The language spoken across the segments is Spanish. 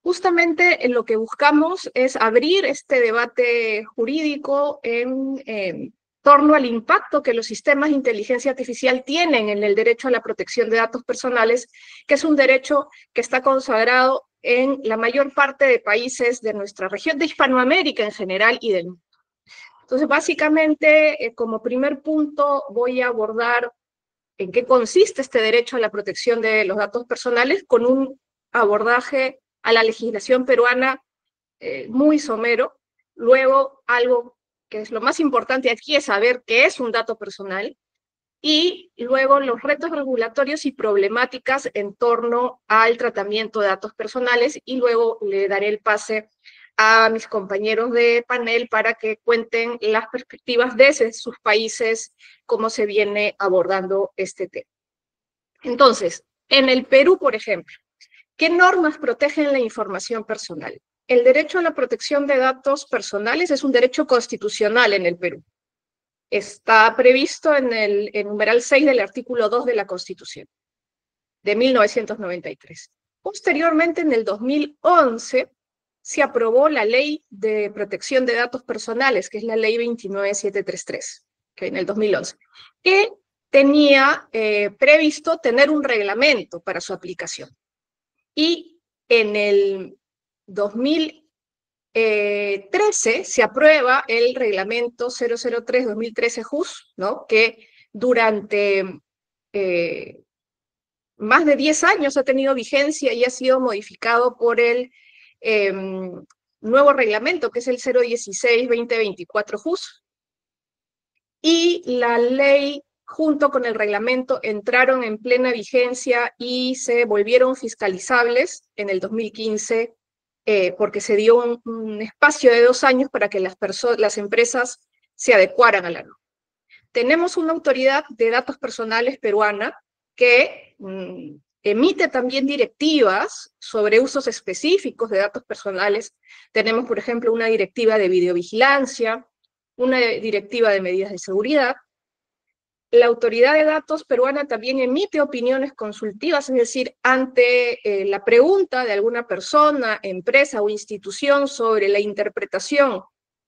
Justamente lo que buscamos es abrir este debate jurídico en torno al impacto que los sistemas de inteligencia artificial tienen en el derecho a la protección de datos personales, que es un derecho que está consagrado en la mayor parte de países de nuestra región, de Hispanoamérica en general y del mundo. Entonces, básicamente, como primer punto, voy a abordar en qué consiste este derecho a la protección de los datos personales con un abordaje a la legislación peruana muy somero. Luego, algo que es lo más importante aquí es saber qué es un dato personal, y luego los retos regulatorios y problemáticas en torno al tratamiento de datos personales, y luego le daré el pase a mis compañeros de panel para que cuenten las perspectivas desde sus países, cómo se viene abordando este tema. Entonces, en el Perú, por ejemplo, ¿qué normas protegen la información personal? El derecho a la protección de datos personales es un derecho constitucional en el Perú. Está previsto en el numeral 6 del artículo 2 de la Constitución de 1993. Posteriormente, en el 2011, se aprobó la Ley de Protección de Datos Personales, que es la Ley 29733, que en el 2011, que tenía previsto tener un reglamento para su aplicación. Y en el 2013 se aprueba el reglamento 003-2013 JUS, ¿no? Que durante más de 10 años ha tenido vigencia y ha sido modificado por el nuevo reglamento, que es el 016-2024 JUS. Y la ley, junto con el reglamento, entraron en plena vigencia y se volvieron fiscalizables en el 2015, porque se dio un espacio de 2 años para que las empresas se adecuaran a la norma. Tenemos una autoridad de datos personales peruana que emite también directivas sobre usos específicos de datos personales. Tenemos, por ejemplo, una directiva de videovigilancia, una directiva de medidas de seguridad. La autoridad de datos peruana también emite opiniones consultivas, es decir, ante la pregunta de alguna persona, empresa o institución sobre la interpretación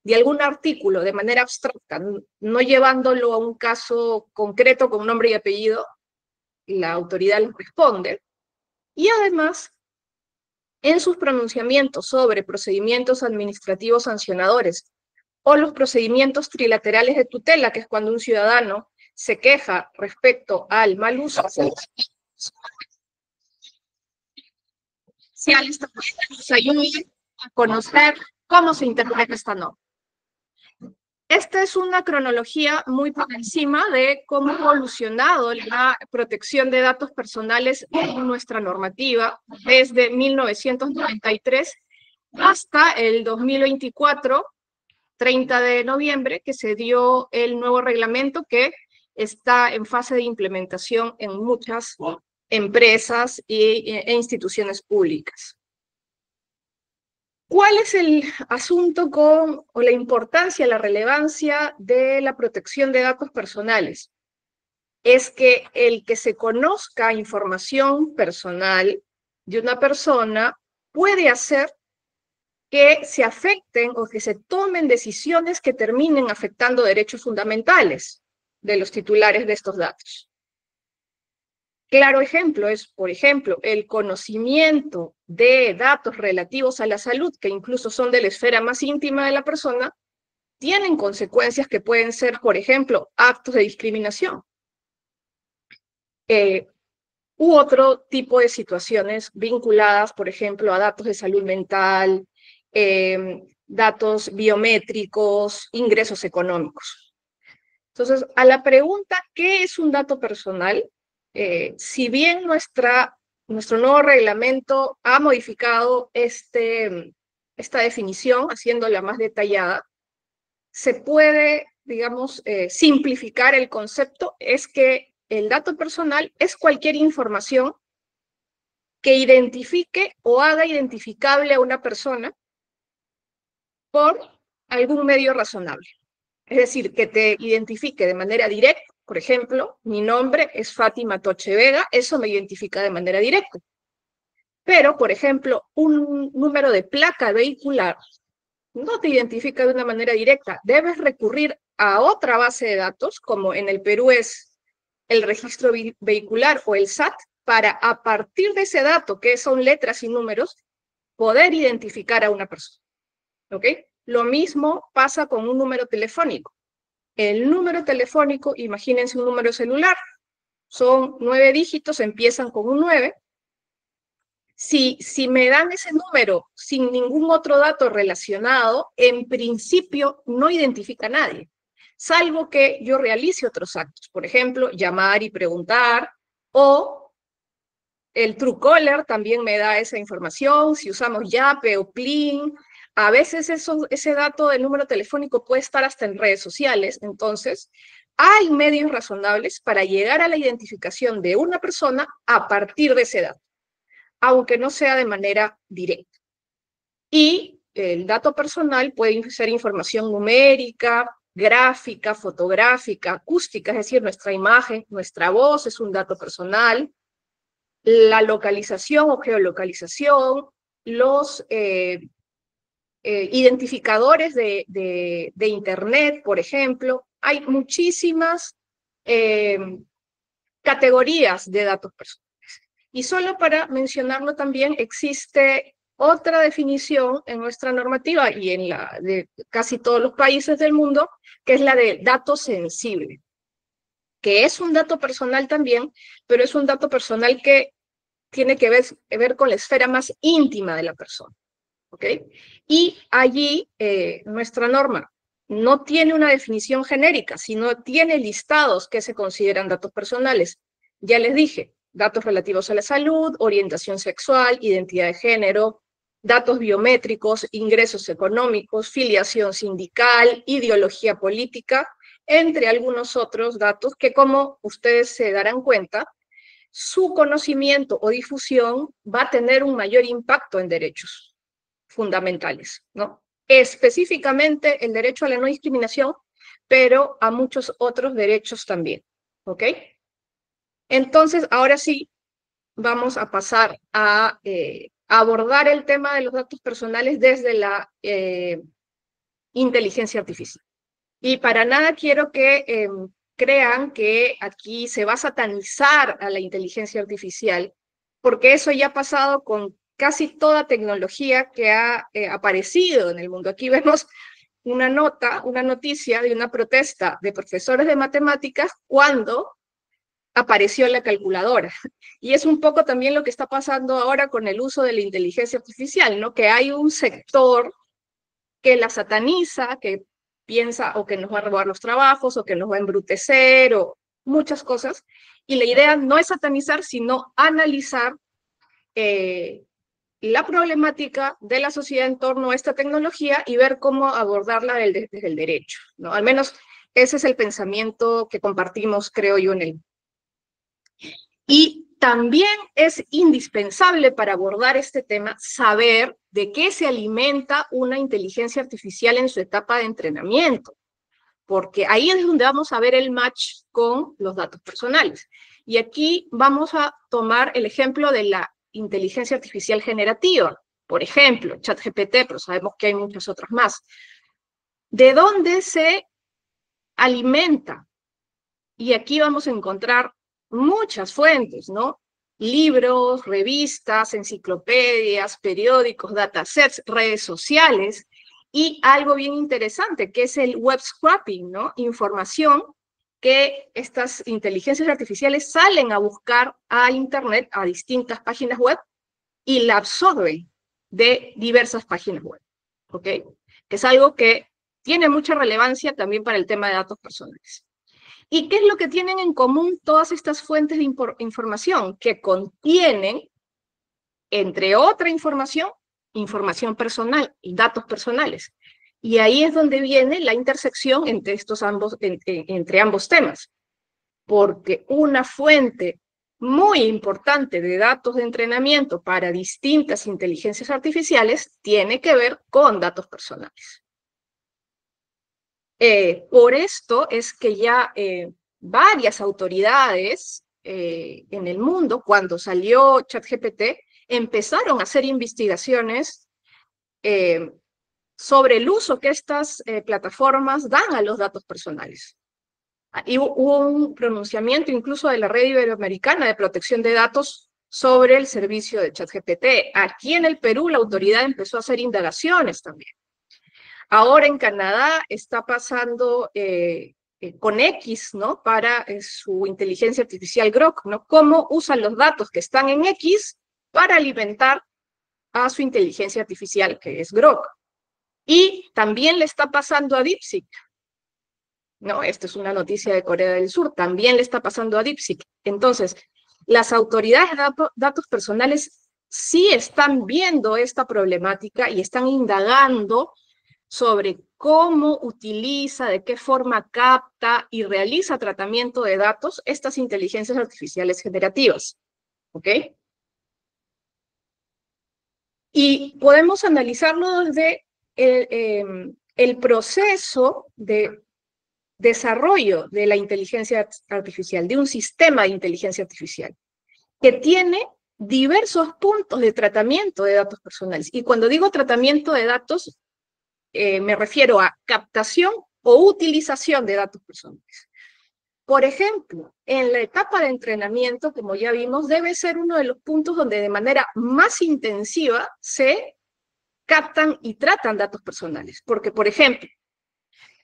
de algún artículo de manera abstracta, no llevándolo a un caso concreto con nombre y apellido, la autoridad les responde. Y además, en sus pronunciamientos sobre procedimientos administrativos sancionadores o los procedimientos trilaterales de tutela, que es cuando un ciudadano se queja respecto al mal uso, nos ayuda a conocer cómo se interpreta esta norma. Esta es una cronología muy por encima de cómo ha evolucionado la protección de datos personales en nuestra normativa desde 1993 hasta el 2024, 30 de noviembre, que se dio el nuevo reglamento que está en fase de implementación en muchas empresas e instituciones públicas. ¿Cuál es el asunto o la importancia, la relevancia de la protección de datos personales? Es que el que se conozca información personal de una persona puede hacer que se afecten o que se tomen decisiones que terminen afectando derechos fundamentales de los titulares de estos datos. Claro ejemplo es, por ejemplo, el conocimiento de datos relativos a la salud, que incluso son de la esfera más íntima de la persona, tienen consecuencias que pueden ser, por ejemplo, actos de discriminación. U otro tipo de situaciones vinculadas, por ejemplo, a datos de salud mental, datos biométricos, ingresos económicos. Entonces, a la pregunta, ¿qué es un dato personal? Si bien nuestro nuevo reglamento ha modificado esta definición, haciéndola más detallada, se puede, digamos, simplificar el concepto, es que el dato personal es cualquier información que identifique o haga identificable a una persona por algún medio razonable. Es decir, que te identifique de manera directa. Por ejemplo, mi nombre es Fátima Toche Vega, eso me identifica de manera directa. Pero, por ejemplo, un número de placa vehicular no te identifica de una manera directa. Debes recurrir a otra base de datos, como en el Perú es el registro vehicular o el SAT, para a partir de ese dato, que son letras y números, poder identificar a una persona. ¿Ok? Lo mismo pasa con un número telefónico. El número telefónico, imagínense un número celular, son 9 dígitos, empiezan con un 9. Si me dan ese número sin ningún otro dato relacionado, en principio no identifica a nadie, salvo que yo realice otros actos, por ejemplo, llamar y preguntar, o el Truecaller también me da esa información, si usamos Yape o Plin, a veces ese dato del número telefónico puede estar hasta en redes sociales, entonces hay medios razonables para llegar a la identificación de una persona a partir de ese dato, aunque no sea de manera directa. Y el dato personal puede ser información numérica, gráfica, fotográfica, acústica, es decir, nuestra imagen, nuestra voz es un dato personal, la localización o geolocalización, los identificadores de Internet, por ejemplo. Hay muchísimas categorías de datos personales. Y solo para mencionarlo también, existe otra definición en nuestra normativa y en la de casi todos los países del mundo, que es la de dato sensible, que es un dato personal también, pero es un dato personal que tiene que ver con la esfera más íntima de la persona. ¿Ok? Y allí nuestra norma no tiene una definición genérica, sino tiene listados que se consideran datos personales. Ya les dije, datos relativos a la salud, orientación sexual, identidad de género, datos biométricos, ingresos económicos, filiación sindical, ideología política, entre algunos otros datos que, como ustedes se darán cuenta, su conocimiento o difusión va a tener un mayor impacto en derechos fundamentales, ¿no? Específicamente el derecho a la no discriminación, pero a muchos otros derechos también, ¿ok? Entonces, ahora sí, vamos a pasar a abordar el tema de los datos personales desde la inteligencia artificial. Y para nada quiero que crean que aquí se va a satanizar a la inteligencia artificial, porque eso ya ha pasado con casi toda tecnología que ha aparecido en el mundo. Aquí vemos una noticia de una protesta de profesores de matemáticas cuando apareció la calculadora. Y es un poco también lo que está pasando ahora con el uso de la inteligencia artificial, ¿no? Que hay un sector que la sataniza, que piensa o que nos va a robar los trabajos, o que nos va a embrutecer, o muchas cosas. Y la idea no es satanizar, sino analizar la problemática de la sociedad en torno a esta tecnología y ver cómo abordarla desde el derecho, ¿no? Al menos ese es el pensamiento que compartimos, creo yo, en el... Y también es indispensable para abordar este tema saber de qué se alimenta una inteligencia artificial en su etapa de entrenamiento, porque ahí es donde vamos a ver el match con los datos personales. Y aquí vamos a tomar el ejemplo de la inteligencia artificial generativa, por ejemplo, ChatGPT, pero sabemos que hay muchas otras más. ¿De dónde se alimenta? Y aquí vamos a encontrar muchas fuentes, ¿no? Libros, revistas, enciclopedias, periódicos, datasets, redes sociales, y algo bien interesante, que es el web scraping, ¿no? Información que estas inteligencias artificiales salen a buscar a Internet, a distintas páginas web, y la absorben de diversas páginas web, ¿ok? Que es algo que tiene mucha relevancia también para el tema de datos personales. ¿Y qué es lo que tienen en común todas estas fuentes de información? Que contienen, entre otra información, información personal y datos personales. Y ahí es donde viene la intersección entre entre ambos temas. Porque una fuente muy importante de datos de entrenamiento para distintas inteligencias artificiales tiene que ver con datos personales. Por esto es que ya varias autoridades en el mundo, cuando salió ChatGPT, empezaron a hacer investigaciones sobre el uso que estas plataformas dan a los datos personales. Y hubo un pronunciamiento incluso de la Red Iberoamericana de Protección de Datos sobre el servicio de ChatGPT. Aquí en el Perú la autoridad empezó a hacer indagaciones también. Ahora en Canadá está pasando con X, ¿no? Para su inteligencia artificial Grok, ¿no? Cómo usan los datos que están en X para alimentar a su inteligencia artificial, que es Grok. Y también le está pasando a DeepSeek, ¿no? Esta es una noticia de Corea del Sur, también le está pasando a DeepSeek. Entonces, las autoridades de datos personales sí están viendo esta problemática y están indagando sobre cómo utiliza, de qué forma capta y realiza tratamiento de datos estas inteligencias artificiales generativas, ¿ok? Y podemos analizarlo desde el proceso de desarrollo de la inteligencia artificial, de un sistema de inteligencia artificial, que tiene diversos puntos de tratamiento de datos personales. Y cuando digo tratamiento de datos, me refiero a captación o utilización de datos personales. Por ejemplo, en la etapa de entrenamiento, como ya vimos, debe ser uno de los puntos donde de manera más intensiva se captan y tratan datos personales. Porque, por ejemplo,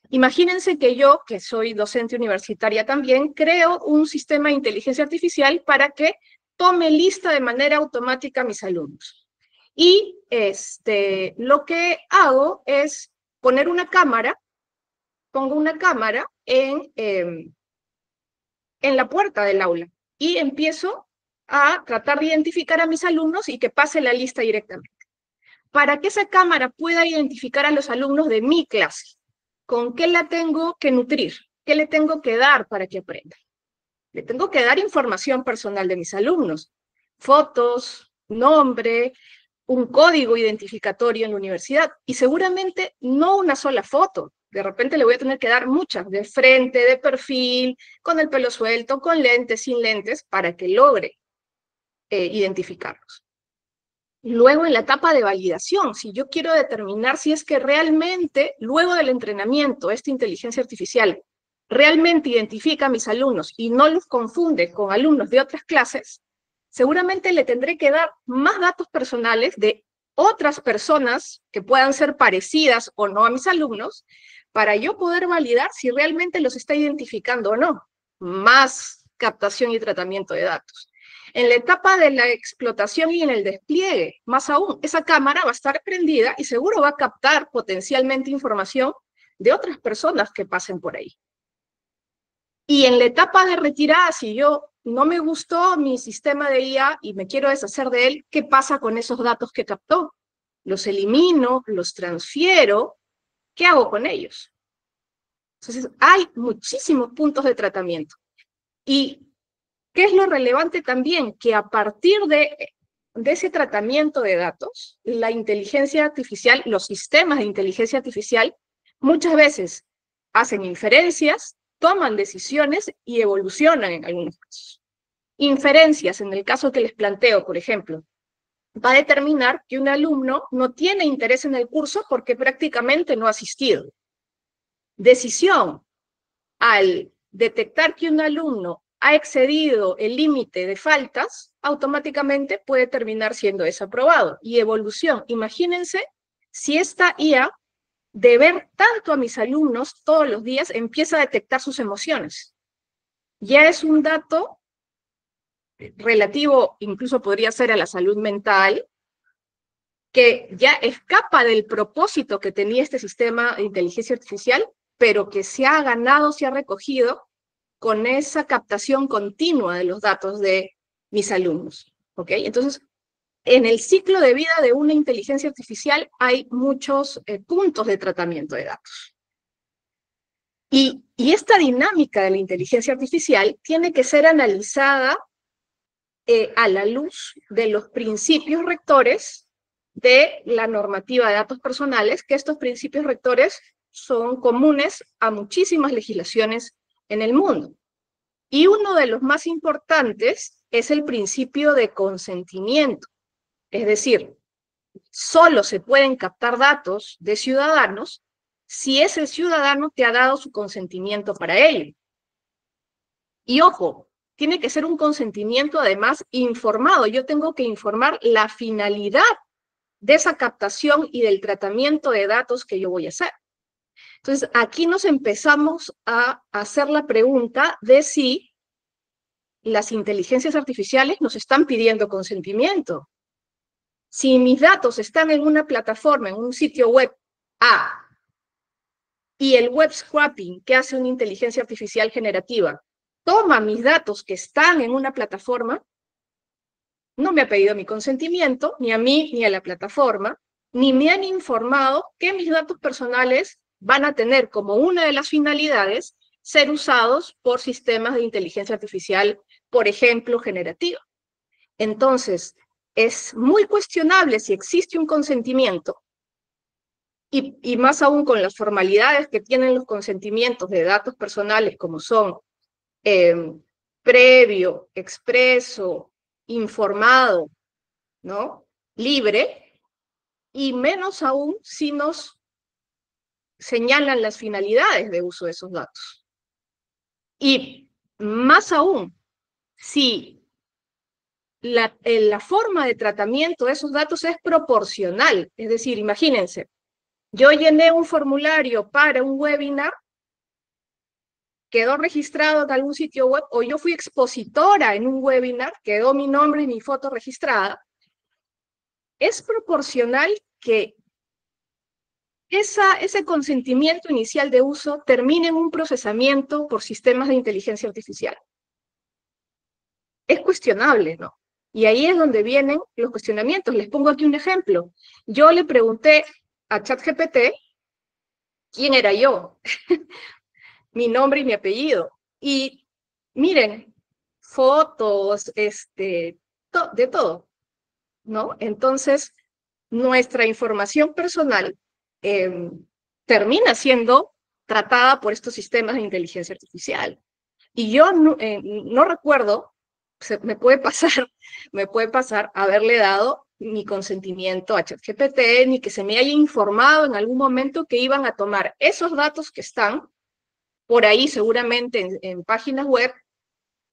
imagínense que yo, que soy docente universitaria también, creo un sistema de inteligencia artificial para que tome lista de manera automática a mis alumnos. Y lo que hago es poner una cámara, pongo una cámara en la puerta del aula y empiezo a tratar de identificar a mis alumnos y que pase la lista directamente. Para que esa cámara pueda identificar a los alumnos de mi clase, ¿con qué la tengo que nutrir? ¿Qué le tengo que dar para que aprenda? Le tengo que dar información personal de mis alumnos, fotos, nombre, un código identificatorio en la universidad, y seguramente no una sola foto. De repente le voy a tener que dar muchas, de frente, de perfil, con el pelo suelto, con lentes, sin lentes, para que logre identificarlos. Luego, en la etapa de validación, si yo quiero determinar si es que realmente, luego del entrenamiento, esta inteligencia artificial realmente identifica a mis alumnos y no los confunde con alumnos de otras clases, seguramente le tendré que dar más datos personales de otras personas que puedan ser parecidas o no a mis alumnos, para yo poder validar si realmente los está identificando o no. Más captación y tratamiento de datos. En la etapa de la explotación y en el despliegue, más aún, esa cámara va a estar prendida y seguro va a captar potencialmente información de otras personas que pasen por ahí. Y en la etapa de retirada, si yo no me gustó mi sistema de IA y me quiero deshacer de él, ¿qué pasa con esos datos que captó? ¿Los elimino? ¿Los transfiero? ¿Qué hago con ellos? Entonces, hay muchísimos puntos de tratamiento. ¿Y qué es lo relevante también? Que a partir de ese tratamiento de datos, la inteligencia artificial, los sistemas de inteligencia artificial, muchas veces hacen inferencias, toman decisiones y evolucionan en algunos casos. Inferencias, en el caso que les planteo, por ejemplo, va a determinar que un alumno no tiene interés en el curso porque prácticamente no ha asistido. Decisión, al detectar que un alumno ha excedido el límite de faltas, automáticamente puede terminar siendo desaprobado. Y evolución, imagínense si esta IA, de ver tanto a mis alumnos todos los días, empieza a detectar sus emociones. Ya es un dato relativo, incluso podría ser a la salud mental, que ya escapa del propósito que tenía este sistema de inteligencia artificial, pero que se ha ganado, se ha recogido con esa captación continua de los datos de mis alumnos, ¿ok? Entonces, en el ciclo de vida de una inteligencia artificial hay muchos puntos de tratamiento de datos. Y esta dinámica de la inteligencia artificial tiene que ser analizada a la luz de los principios rectores de la normativa de datos personales, que estos principios rectores son comunes a muchísimas legislaciones en el mundo. Y uno de los más importantes es el principio de consentimiento. Es decir, solo se pueden captar datos de ciudadanos si ese ciudadano te ha dado su consentimiento para ello. Y ojo, tiene que ser un consentimiento además informado. Yo tengo que informar la finalidad de esa captación y del tratamiento de datos que yo voy a hacer. Entonces, aquí nos empezamos a hacer la pregunta de si las inteligencias artificiales nos están pidiendo consentimiento. Si mis datos están en una plataforma, en un sitio web A, y el web scraping que hace una inteligencia artificial generativa toma mis datos que están en una plataforma, no me ha pedido mi consentimiento, ni a mí ni a la plataforma, ni me han informado que mis datos personales van a tener como una de las finalidades ser usados por sistemas de inteligencia artificial, por ejemplo, generativa. Entonces, es muy cuestionable si existe un consentimiento, y más aún con las formalidades que tienen los consentimientos de datos personales, como son previo, expreso, informado, ¿no? Libre, y menos aún si nos señalan las finalidades de uso de esos datos. Y más aún, si la forma de tratamiento de esos datos es proporcional, es decir, imagínense, yo llené un formulario para un webinar, quedó registrado en algún sitio web, o yo fui expositora en un webinar, quedó mi nombre y mi foto registrada, es proporcional que ese consentimiento inicial de uso termine en un procesamiento por sistemas de inteligencia artificial. Es cuestionable, ¿no? Y ahí es donde vienen los cuestionamientos. Les pongo aquí un ejemplo. Yo le pregunté a ChatGPT quién era yo, mi nombre y mi apellido. Y miren, fotos, de todo, ¿no? Entonces, nuestra información personal termina siendo tratada por estos sistemas de inteligencia artificial. Y yo no recuerdo, me puede pasar haberle dado mi consentimiento a ChatGPT, ni que se me haya informado en algún momento que iban a tomar esos datos que están por ahí seguramente en páginas web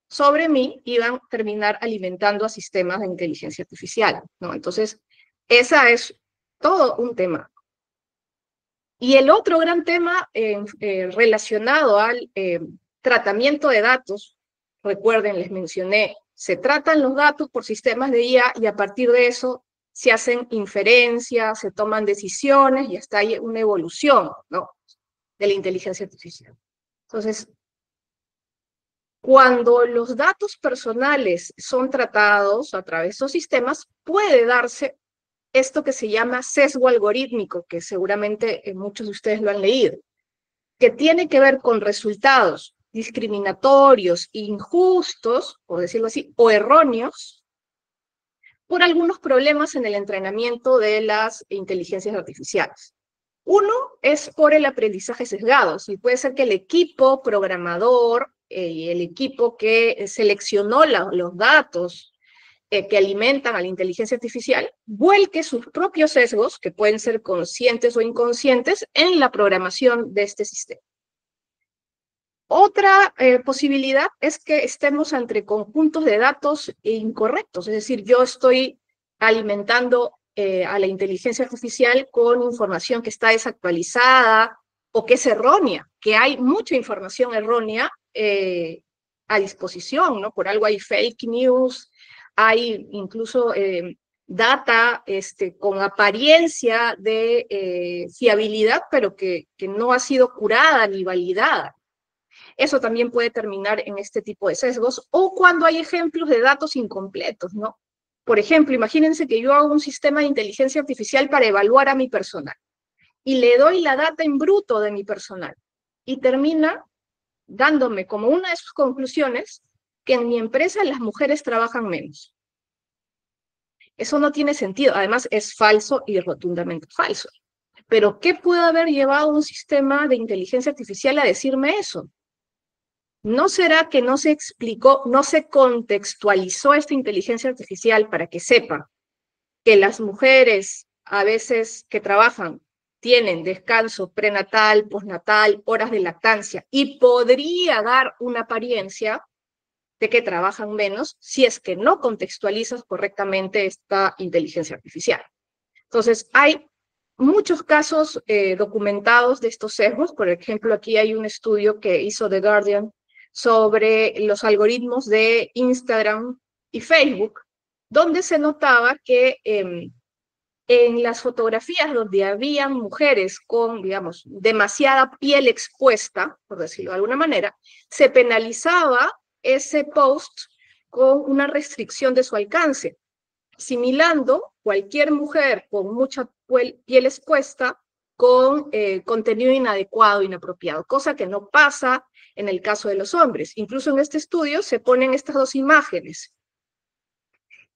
sobre mí, iban a terminar alimentando a sistemas de inteligencia artificial, ¿no? Entonces, esa es todo un tema. Y el otro gran tema relacionado al tratamiento de datos, recuerden, les mencioné, se tratan los datos por sistemas de IA y a partir de eso se hacen inferencias, se toman decisiones y hasta hay una evolución, ¿no?, de la inteligencia artificial. Entonces, cuando los datos personales son tratados a través de esos sistemas, puede darse esto que se llama sesgo algorítmico, que seguramente muchos de ustedes lo han leído, que tiene que ver con resultados discriminatorios, injustos, por decirlo así, o erróneos, por algunos problemas en el entrenamiento de las inteligencias artificiales. Uno es por el aprendizaje sesgado, y puede ser que el equipo programador y el equipo que seleccionó los datos que alimentan a la inteligencia artificial, vuelque sus propios sesgos, que pueden ser conscientes o inconscientes, en la programación de este sistema. Otra posibilidad es que estemos ante conjuntos de datos incorrectos, es decir, yo estoy alimentando a la inteligencia artificial con información que está desactualizada o que es errónea, que hay mucha información errónea a disposición, ¿no? Por algo hay fake news, hay incluso data con apariencia de fiabilidad, pero que no ha sido curada ni validada. Eso también puede terminar en este tipo de sesgos, o cuando hay ejemplos de datos incompletos, ¿no? Por ejemplo, imagínense que yo hago un sistema de inteligencia artificial para evaluar a mi personal, y le doy la data en bruto de mi personal, y termina dándome como una de sus conclusiones que en mi empresa las mujeres trabajan menos. Eso no tiene sentido, además es falso y rotundamente falso. Pero ¿qué puede haber llevado un sistema de inteligencia artificial a decirme eso? ¿No será que no se explicó, no se contextualizó esta inteligencia artificial para que sepa que las mujeres a veces que trabajan tienen descanso prenatal, postnatal, horas de lactancia, y podría dar una apariencia de que trabajan menos si es que no contextualizas correctamente esta inteligencia artificial. Entonces, hay muchos casos documentados de estos sesgos. Por ejemplo, aquí hay un estudio que hizo The Guardian sobre los algoritmos de Instagram y Facebook, donde se notaba que en las fotografías donde habían mujeres con, digamos, demasiada piel expuesta, por decirlo de alguna manera, se penalizaba ese post con una restricción de su alcance, asimilando cualquier mujer con mucha piel expuesta con contenido inadecuado, inapropiado, cosa que no pasa en el caso de los hombres. Incluso en este estudio se ponen estas dos imágenes.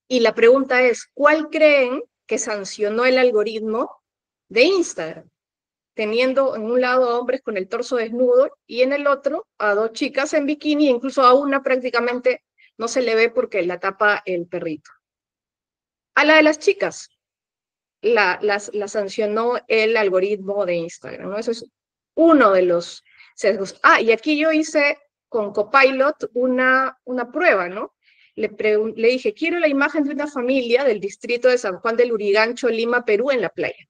Y la pregunta es, ¿cuál creen que sancionó el algoritmo de Instagram? Teniendo en un lado a hombres con el torso desnudo y en el otro a dos chicas en bikini, incluso a una prácticamente no se le ve porque la tapa el perrito. A la de las chicas la sancionó el algoritmo de Instagram, ¿no? Eso es uno de los sesgos. Ah, y aquí yo hice con Copilot una prueba, ¿no? Le dije, quiero la imagen de una familia del distrito de San Juan del Lurigancho, Lima, Perú, en la playa.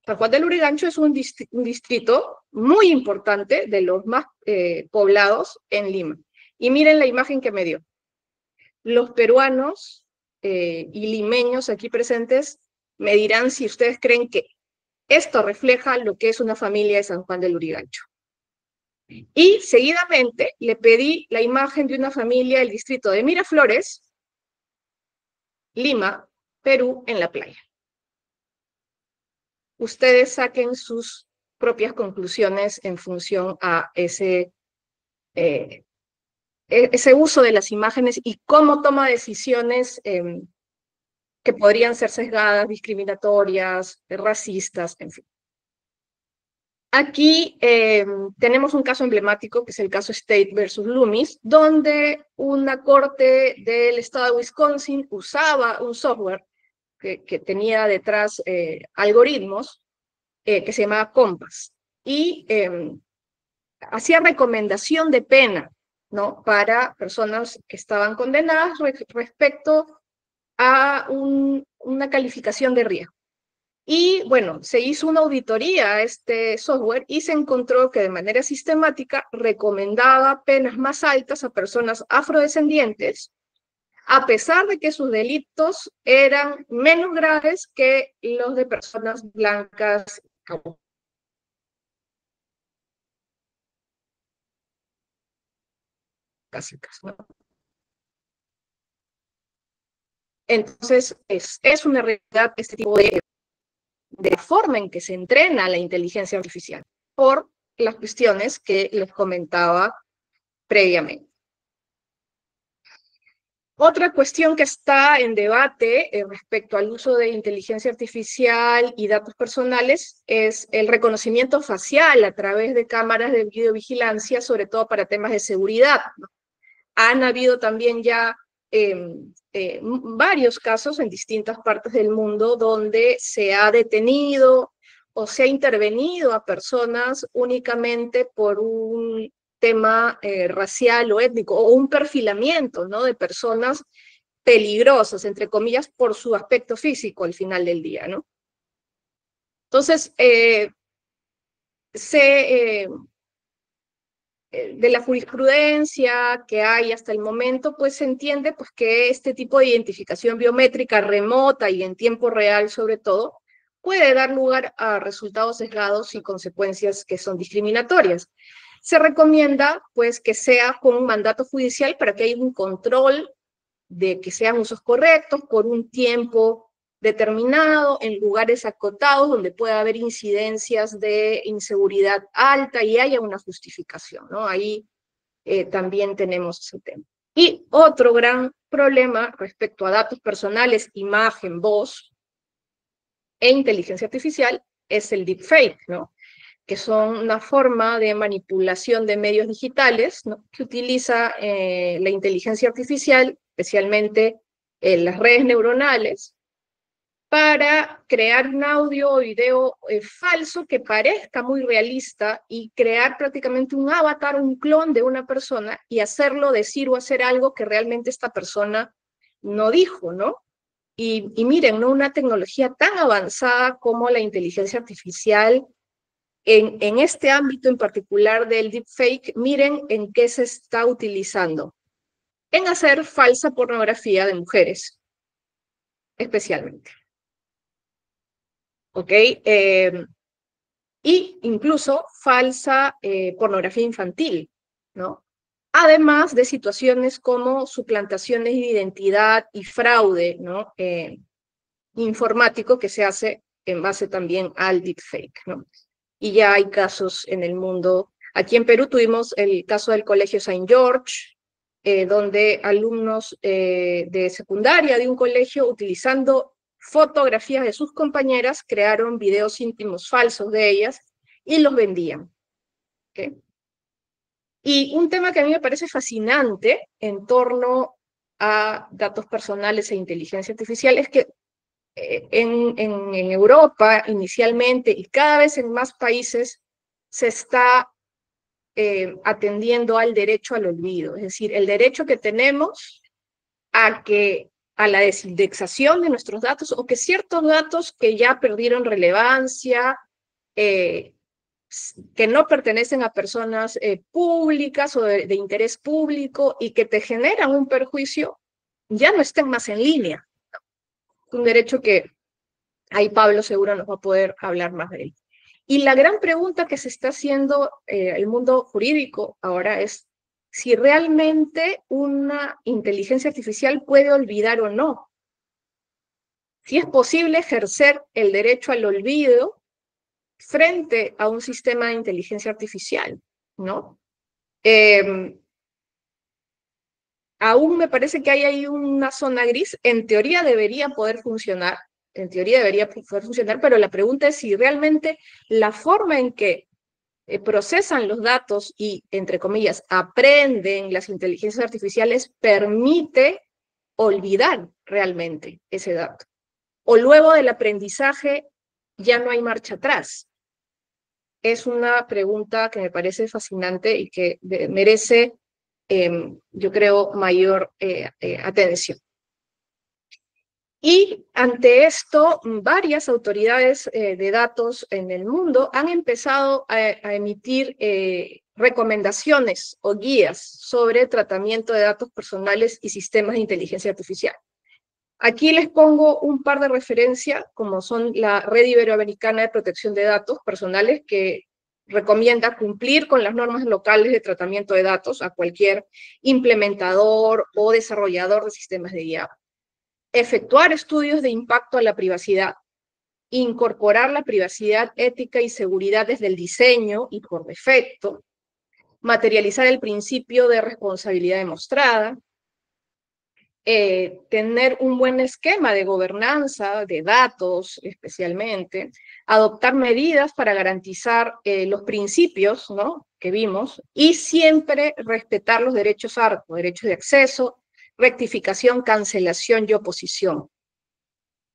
San Juan del Lurigancho es un distrito muy importante, de los más poblados en Lima. Y miren la imagen que me dio. Los peruanos y limeños aquí presentes me dirán si ustedes creen que esto refleja lo que es una familia de San Juan del Lurigancho. Y seguidamente le pedí la imagen de una familia del distrito de Miraflores, Lima, Perú, en la playa. Ustedes saquen sus propias conclusiones en función a ese uso de las imágenes y cómo toma decisiones que podrían ser sesgadas, discriminatorias, racistas, en fin. Aquí tenemos un caso emblemático, que es el caso State versus Loomis, donde una corte del estado de Wisconsin usaba un software que tenía detrás algoritmos que se llamaba Compass, y hacía recomendación de pena, ¿no?, para personas que estaban condenadas respecto a una calificación de riesgo. Y bueno, se hizo una auditoría a este software y se encontró que de manera sistemática recomendaba penas más altas a personas afrodescendientes, a pesar de que sus delitos eran menos graves que los de personas blancas. ¿No? Entonces, es una realidad este tipo de forma en que se entrena la inteligencia artificial, por las cuestiones que les comentaba previamente. Otra cuestión que está en debate respecto al uso de inteligencia artificial y datos personales es el reconocimiento facial a través de cámaras de videovigilancia, sobre todo para temas de seguridad, ¿no? Han habido también ya varios casos en distintas partes del mundo donde se ha detenido o se ha intervenido a personas únicamente por un tema racial o étnico, o un perfilamiento, ¿no?, de personas peligrosas, entre comillas, por su aspecto físico al final del día, ¿no? Entonces, de la jurisprudencia que hay hasta el momento, pues se entiende pues, que este tipo de identificación biométrica remota y en tiempo real, sobre todo, puede dar lugar a resultados sesgados y consecuencias que son discriminatorias. Se recomienda pues, que sea con un mandato judicial para que haya un control de que sean usos correctos por un tiempo determinado, en lugares acotados donde pueda haber incidencias de inseguridad alta y haya una justificación, ¿no? Ahí también tenemos ese tema. Y otro gran problema respecto a datos personales, imagen, voz e inteligencia artificial es el deepfake, ¿no?, que son una forma de manipulación de medios digitales, ¿no?, que utiliza la inteligencia artificial, especialmente las redes neuronales, para crear un audio o video falso que parezca muy realista y crear prácticamente un avatar, un clon de una persona y hacerlo decir o hacer algo que realmente esta persona no dijo, ¿no? Y miren, ¿no? Una tecnología tan avanzada como la inteligencia artificial, en este ámbito en particular del deepfake, miren en qué se está utilizando. En hacer falsa pornografía de mujeres, especialmente. ¿Ok? Y incluso falsa pornografía infantil, ¿no? Además de situaciones como suplantaciones de identidad y fraude, ¿no? Informático que se hace en base también al deepfake, ¿no? Y ya hay casos en el mundo. Aquí en Perú tuvimos el caso del Colegio Saint George, donde alumnos de secundaria de un colegio, utilizando fotografías de sus compañeras, crearon videos íntimos falsos de ellas y los vendían. ¿Okay? Y un tema que a mí me parece fascinante en torno a datos personales e inteligencia artificial es que en Europa inicialmente y cada vez en más países se está atendiendo al derecho al olvido, es decir, el derecho que tenemos a la desindexación de nuestros datos o que ciertos datos que ya perdieron relevancia, que no pertenecen a personas públicas o de interés público y que te generan un perjuicio, ya no estén más en línea. Un derecho que ahí Pablo seguro nos va a poder hablar más de él. Y la gran pregunta que se está haciendo el mundo jurídico ahora es si realmente una inteligencia artificial puede olvidar o no. Si es posible ejercer el derecho al olvido frente a un sistema de inteligencia artificial, ¿no? Aún me parece que hay ahí una zona gris. En teoría debería poder funcionar, pero la pregunta es si realmente la forma en que procesan los datos y, entre comillas, aprenden las inteligencias artificiales permite olvidar realmente ese dato. O luego del aprendizaje ya no hay marcha atrás. Es una pregunta que me parece fascinante y que merece, yo creo, mayor atención. Y ante esto, varias autoridades de datos en el mundo han empezado a emitir recomendaciones o guías sobre tratamiento de datos personales y sistemas de inteligencia artificial. Aquí les pongo un par de referencias, como son la Red Iberoamericana de Protección de Datos Personales, que recomienda cumplir con las normas locales de tratamiento de datos a cualquier implementador o desarrollador de sistemas de IA. Efectuar estudios de impacto a la privacidad, incorporar la privacidad, ética y seguridad desde el diseño y por defecto, materializar el principio de responsabilidad demostrada, tener un buen esquema de gobernanza de datos especialmente, adoptar medidas para garantizar los principios, ¿no?, que vimos, y siempre respetar los derechos ARCO, derechos de acceso, rectificación, cancelación y oposición.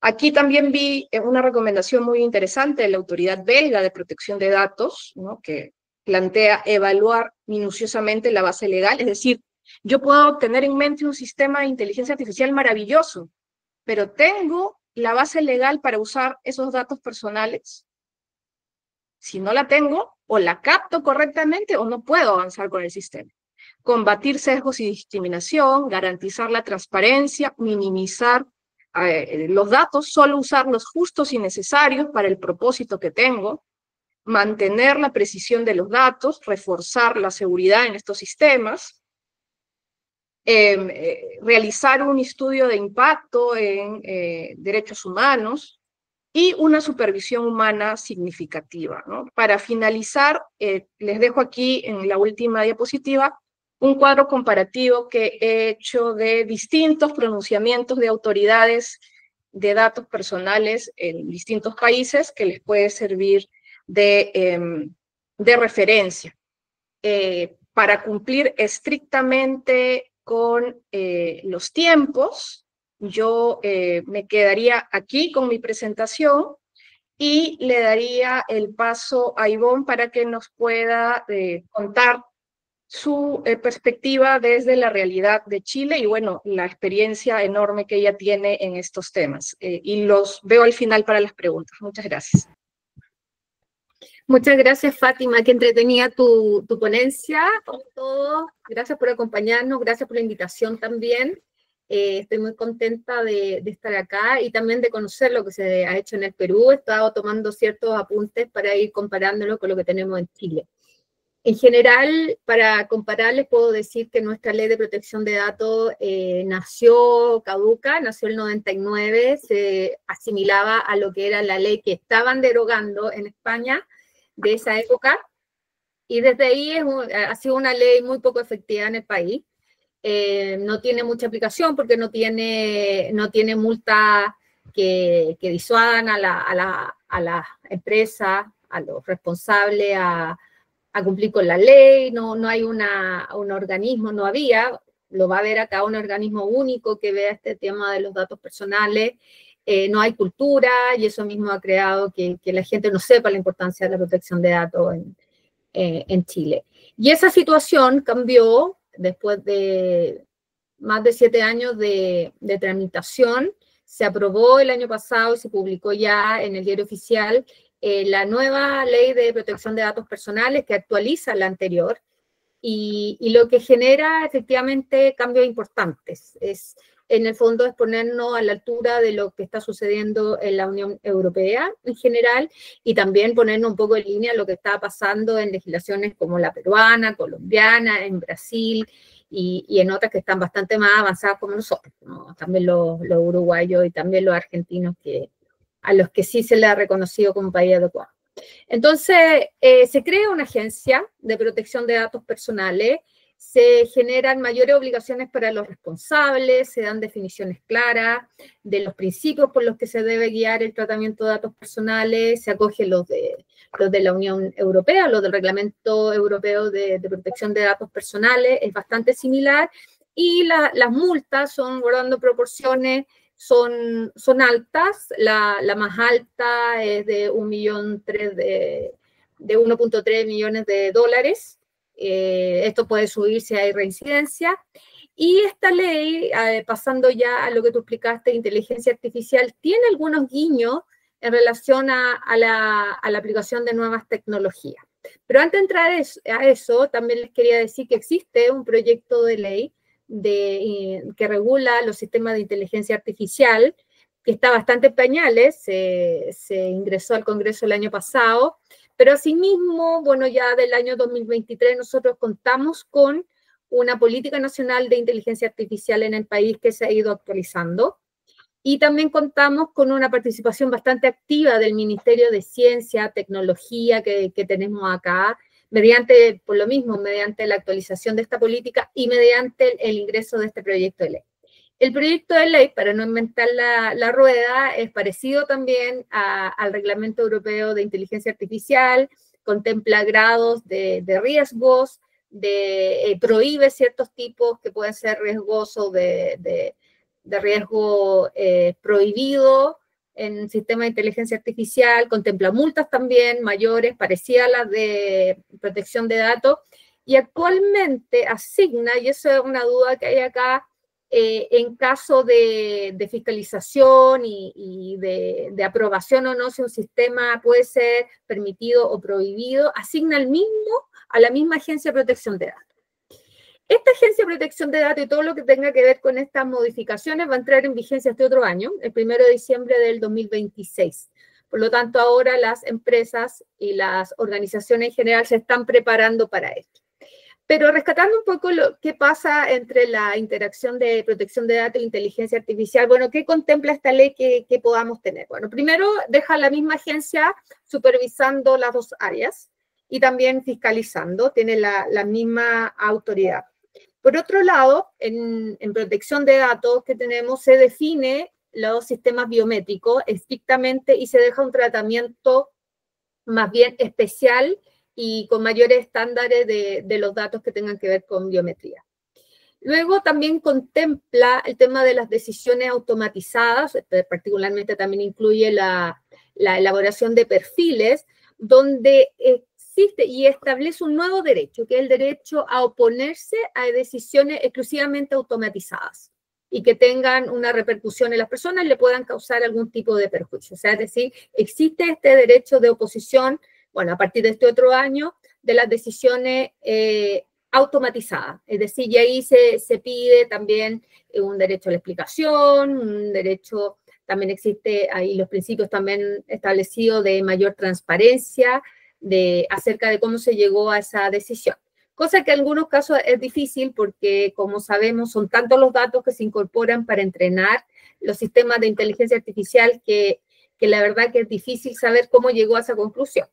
Aquí también vi una recomendación muy interesante de la Autoridad Belga de Protección de Datos, ¿no?, que plantea evaluar minuciosamente la base legal, es decir, yo puedo tener en mente un sistema de inteligencia artificial maravilloso, pero ¿tengo la base legal para usar esos datos personales? Si no la tengo, o la capto correctamente o no puedo avanzar con el sistema. Combatir sesgos y discriminación, garantizar la transparencia, minimizar los datos, solo usar los justos y necesarios para el propósito que tengo, mantener la precisión de los datos, reforzar la seguridad en estos sistemas, realizar un estudio de impacto en derechos humanos y una supervisión humana significativa, ¿no? Para finalizar, les dejo aquí en la última diapositiva un cuadro comparativo que he hecho de distintos pronunciamientos de autoridades de datos personales en distintos países que les puede servir de referencia. Para cumplir estrictamente con los tiempos, yo me quedaría aquí con mi presentación y le daría el paso a Ivonne para que nos pueda contar su perspectiva desde la realidad de Chile y, bueno, la experiencia enorme que ella tiene en estos temas. Y los veo al final para las preguntas. Muchas gracias. Muchas gracias, Fátima, que entretenía tu ponencia. Con todo, gracias por acompañarnos, gracias por la invitación también. Estoy muy contenta de estar acá y también de conocer lo que se ha hecho en el Perú. He estado tomando ciertos apuntes para ir comparándolo con lo que tenemos en Chile. En general, para comparar, les puedo decir que nuestra ley de protección de datos nació caduca, nació en el 99, se asimilaba a lo que era la ley que estaban derogando en España de esa época, y desde ahí ha sido una ley muy poco efectiva en el país. No tiene mucha aplicación porque no tiene multas que disuadan a las empresas, a los responsables, a cumplir con la ley. No hay un organismo, no había, lo va a haber acá un organismo único que vea este tema de los datos personales. No hay cultura y eso mismo ha creado que la gente no sepa la importancia de la protección de datos en Chile. Y esa situación cambió después de más de 7 años de tramitación. Se aprobó el año pasado y se publicó ya en el Diario Oficial la nueva ley de protección de datos personales que actualiza la anterior y lo que genera efectivamente cambios importantes. En el fondo es ponernos a la altura de lo que está sucediendo en la Unión Europea en general y también ponernos un poco en línea lo que está pasando en legislaciones como la peruana, colombiana, en Brasil y en otras que están bastante más avanzadas como nosotros, ¿no? También los uruguayos y también los argentinos a los que sí se les ha reconocido como país adecuado. Entonces, se crea una agencia de protección de datos personales, se generan mayores obligaciones para los responsables, se dan definiciones claras de los principios por los que se debe guiar el tratamiento de datos personales, se acogen los de la Unión Europea, los del Reglamento Europeo de Protección de Datos Personales, es bastante similar, y las multas son, guardando proporciones, son altas. La más alta es de 1.3 millones de dólares. Esto puede subir si hay reincidencia. Y esta ley, pasando ya a lo que tú explicaste, inteligencia artificial, tiene algunos guiños en relación a la aplicación de nuevas tecnologías. Pero antes de entrar a eso, también les quería decir que existe un proyecto de ley que regula los sistemas de inteligencia artificial, que está bastante en pañales, se ingresó al Congreso el año pasado, pero asimismo, bueno, ya del año 2023 nosotros contamos con una política nacional de inteligencia artificial en el país que se ha ido actualizando, y también contamos con una participación bastante activa del Ministerio de Ciencia, Tecnología que tenemos acá, mediante, por lo mismo, mediante la actualización de esta política y mediante el ingreso de este proyecto de ley. El proyecto de ley, para no inventar la rueda, es parecido también al Reglamento Europeo de Inteligencia Artificial, contempla grados de riesgos, prohíbe ciertos tipos que pueden ser riesgosos de riesgo prohibido en sistema de inteligencia artificial, contempla multas también mayores, parecidas a las de protección de datos, y actualmente asigna, y eso es una duda que hay acá, en caso de fiscalización y de aprobación o no, si un sistema puede ser permitido o prohibido, asigna a la misma Agencia de Protección de Datos. Esta Agencia de Protección de Datos y todo lo que tenga que ver con estas modificaciones va a entrar en vigencia este otro año, el 1 de diciembre del 2026. Por lo tanto, ahora las empresas y las organizaciones en general se están preparando para esto. Pero rescatando un poco lo que pasa entre la interacción de protección de datos e inteligencia artificial, bueno, ¿qué contempla esta ley que podamos tener? Bueno, primero deja la misma agencia supervisando las dos áreas y también fiscalizando, tiene la misma autoridad. Por otro lado, en protección de datos que tenemos, se define los sistemas biométricos estrictamente y se deja un tratamiento más bien especial y con mayores estándares de los datos que tengan que ver con biometría. Luego también contempla el tema de las decisiones automatizadas, particularmente también incluye la elaboración de perfiles, donde existe y establece un nuevo derecho, que es el derecho a oponerse a decisiones exclusivamente automatizadas y que tengan una repercusión en las personas y le puedan causar algún tipo de perjuicio. O sea, es decir, existe este derecho de oposición, bueno, a partir de este otro año, de las decisiones automatizadas. Es decir, y ahí se pide también un derecho a la explicación, un derecho, también existe ahí los principios también establecidos de mayor transparencia acerca de cómo se llegó a esa decisión. Cosa que en algunos casos es difícil porque, como sabemos, son tantos los datos que se incorporan para entrenar los sistemas de inteligencia artificial que la verdad que es difícil saber cómo llegó a esa conclusión.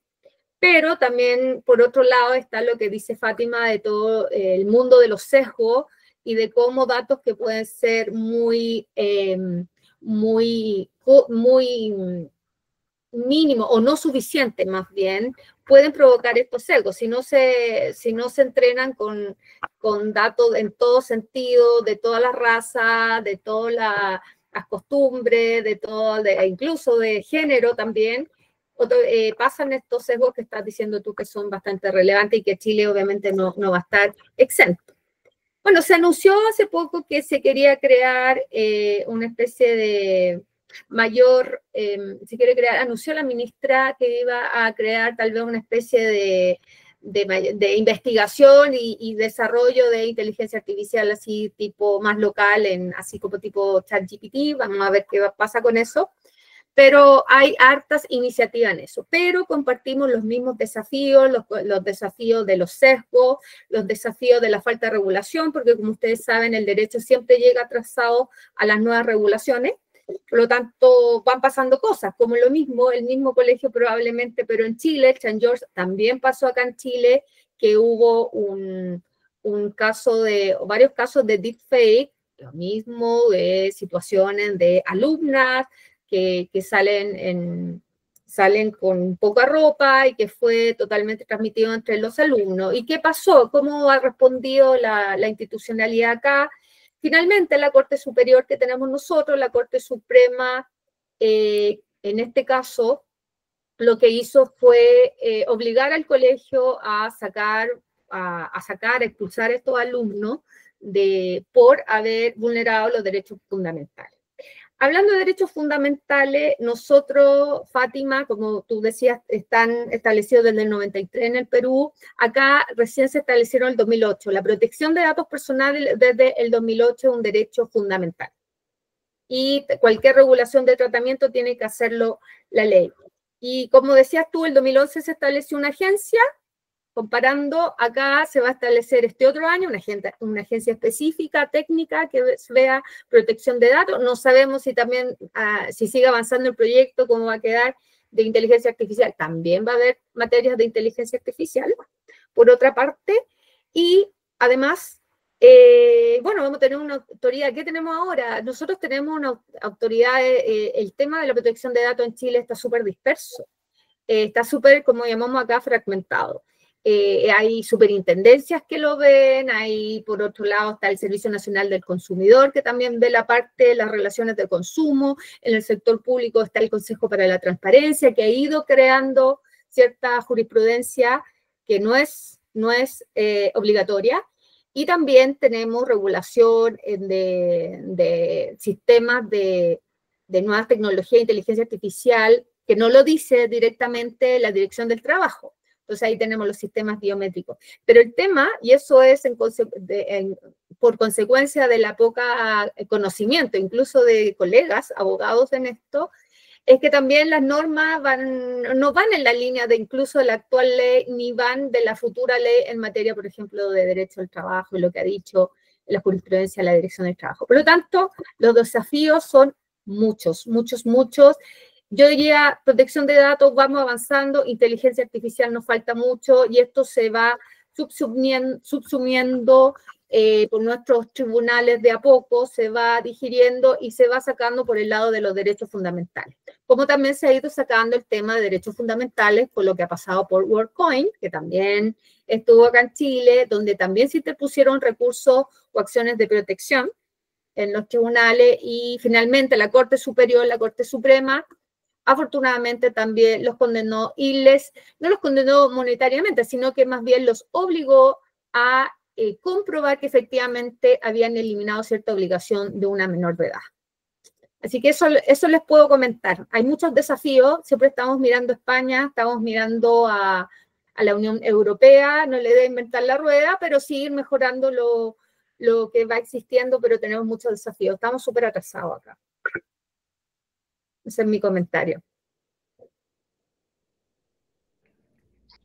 Pero también, por otro lado, está lo que dice Fátima de todo el mundo de los sesgos y de cómo datos que pueden ser muy mínimo o no suficiente más bien, pueden provocar estos sesgos. Si no se entrenan con datos en todo sentido, de todas las razas, de todas las costumbres, incluso de género también, pasan estos sesgos que estás diciendo tú que son bastante relevantes y que Chile obviamente no va a estar exento. Bueno, se anunció hace poco que se quería crear una especie de mayor, anunció la ministra que iba a crear tal vez una especie de investigación y desarrollo de inteligencia artificial así tipo más local, así como tipo ChatGPT, vamos a ver qué pasa con eso. Pero hay hartas iniciativas en eso, pero compartimos los mismos desafíos, los desafíos de los sesgos, los desafíos de la falta de regulación, porque como ustedes saben, el derecho siempre llega atrasado a las nuevas regulaciones, por lo tanto van pasando cosas, como el mismo colegio probablemente, pero en Chile, el St. George también pasó acá en Chile, que hubo varios casos de deepfake, lo mismo de situaciones de alumnas, que salen con poca ropa y que fue totalmente transmitido entre los alumnos. ¿Y qué pasó? ¿Cómo ha respondido la institucionalidad acá? Finalmente, la Corte Superior que tenemos nosotros, la Corte Suprema, en este caso, lo que hizo fue obligar al colegio a expulsar a estos alumnos por haber vulnerado los derechos fundamentales. Hablando de derechos fundamentales, nosotros, Fátima, como tú decías, están establecidos desde el 93 en el Perú. Acá recién se establecieron en el 2008. La protección de datos personales desde el 2008 es un derecho fundamental. Y cualquier regulación de tratamiento tiene que hacerlo la ley. Y como decías tú, el 2011 se estableció una agencia. Comparando, acá se va a establecer este otro año una agencia específica, técnica, que vea protección de datos. No sabemos si también, si sigue avanzando el proyecto, cómo va a quedar de inteligencia artificial. También va a haber materias de inteligencia artificial, por otra parte. Y además, bueno, vamos a tener una autoridad. ¿Qué tenemos ahora? Nosotros tenemos una autoridad, el tema de la protección de datos en Chile está súper disperso. Está súper, como llamamos acá, fragmentado. Hay superintendencias que lo ven, hay por otro lado está el Servicio Nacional del Consumidor que también ve la parte de las relaciones de consumo, en el sector público está el Consejo para la Transparencia que ha ido creando cierta jurisprudencia que no es obligatoria y también tenemos regulación de sistemas de nuevas tecnologías de inteligencia artificial que no lo dice directamente la Dirección del Trabajo. Entonces ahí tenemos los sistemas biométricos. Pero el tema, y eso es por consecuencia de la poca conocimiento, incluso de colegas, abogados en esto, es que también las normas no van en la línea de incluso la actual ley, ni van de la futura ley en materia, por ejemplo, de derecho al trabajo, y lo que ha dicho la jurisprudencia de la Dirección del Trabajo. Por lo tanto, los desafíos son muchos. Yo diría, protección de datos, vamos avanzando, inteligencia artificial nos falta mucho y esto se va subsumiendo por nuestros tribunales de a poco se va digiriendo y se va sacando por el lado de los derechos fundamentales. Como también se ha ido sacando el tema de derechos fundamentales con lo que ha pasado por WorldCoin, que también estuvo acá en Chile, donde también se interpusieron recursos o acciones de protección en los tribunales y finalmente la Corte Superior, la Corte Suprema, afortunadamente también los condenó y no los condenó monetariamente, sino que más bien los obligó a comprobar que efectivamente habían eliminado cierta obligación de una menor de edad. Así que eso les puedo comentar. Hay muchos desafíos, siempre estamos mirando a España, estamos mirando a la Unión Europea, no le debe inventar la rueda, pero sí ir mejorando lo que va existiendo, pero tenemos muchos desafíos. Estamos súper atrasados acá. Ese es mi comentario.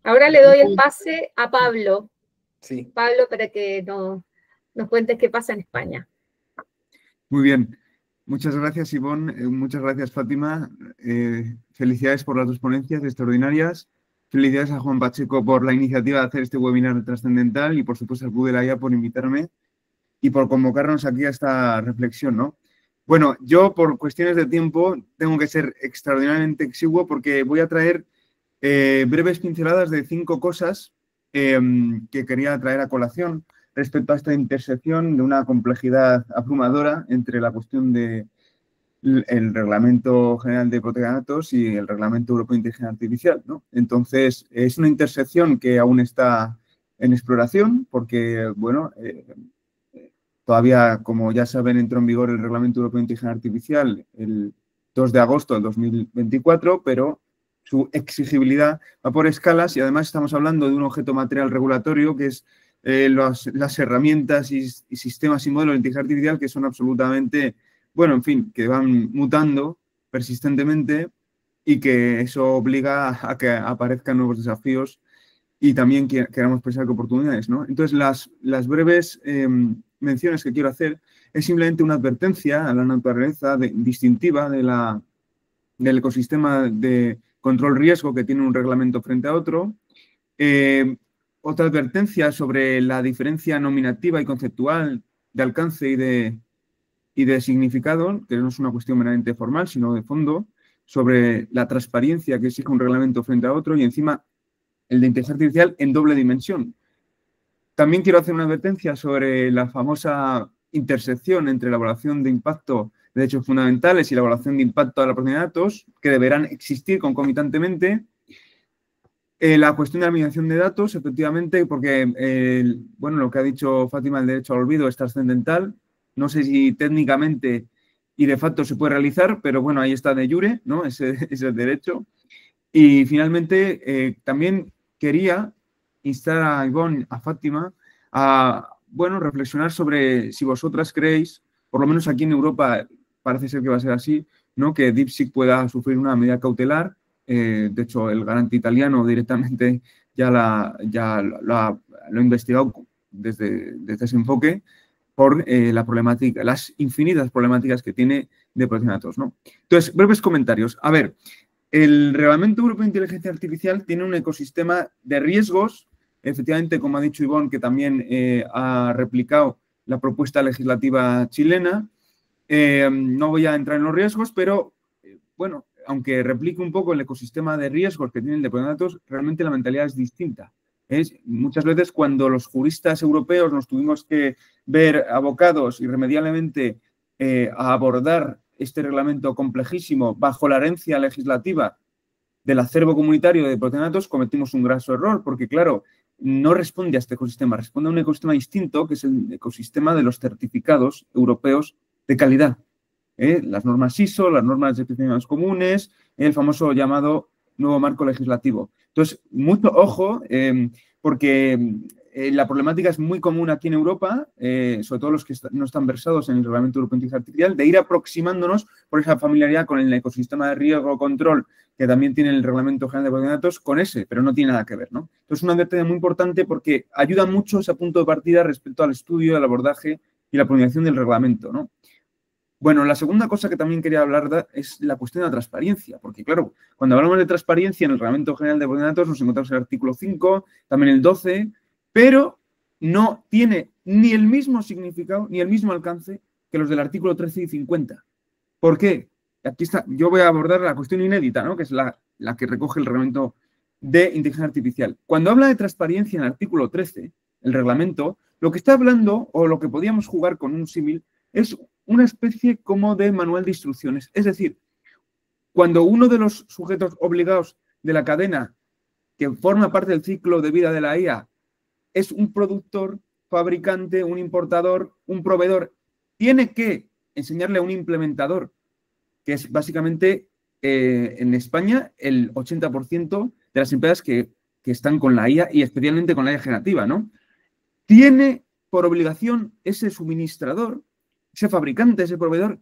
Ahora le doy el pase a Pablo. Sí. Pablo, para que nos cuentes qué pasa en España. Muy bien. Muchas gracias, Ivonne. Muchas gracias, Fátima. Felicidades por las dos ponencias extraordinarias. Felicidades a Juan Pacheco por la iniciativa de hacer este webinar trascendental y, por supuesto, al Club de la IA por invitarme y por convocarnos aquí a esta reflexión, ¿no? Bueno, yo, por cuestiones de tiempo, tengo que ser extraordinariamente exiguo porque voy a traer breves pinceladas de 5 cosas que quería traer a colación respecto a esta intersección de una complejidad abrumadora entre la cuestión del Reglamento General de Protección de Datos y el Reglamento Europeo de Inteligencia Artificial, ¿no? Entonces, es una intersección que aún está en exploración porque, bueno, todavía, como ya saben, entró en vigor el Reglamento Europeo de Inteligencia Artificial el 2 de agosto del 2024, pero su exigibilidad va por escalas y además estamos hablando de un objeto material regulatorio que es las herramientas y sistemas y modelos de inteligencia artificial que son absolutamente, bueno, en fin, que van mutando persistentemente y que eso obliga a que aparezcan nuevos desafíos y también queramos pensar que oportunidades, ¿no? Entonces, las breves menciones que quiero hacer es simplemente una advertencia a la naturaleza distintiva del ecosistema de control riesgo que tiene un reglamento frente a otro. Otra advertencia sobre la diferencia nominativa y conceptual de alcance y de significado, que no es una cuestión meramente formal, sino de fondo, sobre la transparencia que exige un reglamento frente a otro y encima el de inteligencia artificial en doble dimensión. También quiero hacer una advertencia sobre la famosa intersección entre la evaluación de impacto de derechos fundamentales y la evaluación de impacto de la protección de datos, que deberán existir concomitantemente. La cuestión de la migración de datos, efectivamente, porque, bueno, lo que ha dicho Fátima, el derecho al olvido es trascendental. No sé si técnicamente y de facto se puede realizar, pero bueno, ahí está de jure, ¿no? Ese derecho. Y finalmente, también quería instar a Ivonne, a Fátima, a, bueno, reflexionar sobre si vosotras creéis, por lo menos aquí en Europa parece ser que va a ser así, ¿no? Que DeepSeek pueda sufrir una medida cautelar. De hecho, el garante italiano directamente ya lo ha investigado desde ese enfoque por la problemática, las infinitas problemáticas que tiene de protección de datos, ¿no? Entonces, breves comentarios. A ver, el Reglamento Europeo de Inteligencia Artificial tiene un ecosistema de riesgos, efectivamente, como ha dicho Ivonne, que también ha replicado la propuesta legislativa chilena. No voy a entrar en los riesgos, pero, bueno, aunque replique un poco el ecosistema de riesgos que tiene el de protección de datos, realmente la mentalidad es distinta. Muchas veces cuando los juristas europeos nos tuvimos que ver abocados irremediablemente a abordar este reglamento complejísimo bajo la herencia legislativa del acervo comunitario de protección de datos, cometimos un graso error, porque, claro, no responde a este ecosistema, responde a un ecosistema distinto, que es el ecosistema de los certificados europeos de calidad. Las normas ISO, las normas de especificaciones comunes, el famoso llamado nuevo marco legislativo. Entonces, mucho ojo, porque la problemática es muy común aquí en Europa, sobre todo los que no están versados en el Reglamento Europeo de Inteligencia Artificial, de ir aproximándonos por esa familiaridad con el ecosistema de riesgo control que también tiene el Reglamento General de Protección de Datos con ese, pero no tiene nada que ver, ¿no? Entonces, una advertencia muy importante porque ayuda mucho ese punto de partida respecto al estudio, al abordaje y la promulgación del reglamento, ¿no? Bueno, la segunda cosa que también quería hablar es la cuestión de la transparencia, porque claro, cuando hablamos de transparencia en el Reglamento General de Protección de Datos nos encontramos el artículo 5, también el 12, pero no tiene ni el mismo significado ni el mismo alcance que los del artículo 13 y 50. ¿Por qué? Aquí está, yo voy a abordar la cuestión inédita, ¿no? Que es la que recoge el reglamento de inteligencia artificial. Cuando habla de transparencia en el artículo 13, el reglamento, lo que está hablando, o lo que podíamos jugar con un símil, es una especie como de manual de instrucciones. Es decir, cuando uno de los sujetos obligados de la cadena que forma parte del ciclo de vida de la IA es un productor, fabricante, un importador, un proveedor, tiene que enseñarle a un implementador, que es básicamente en España el 80% de las empresas que están con la IA y especialmente con la IA generativa, ¿no? Tiene por obligación ese suministrador, ese fabricante, ese proveedor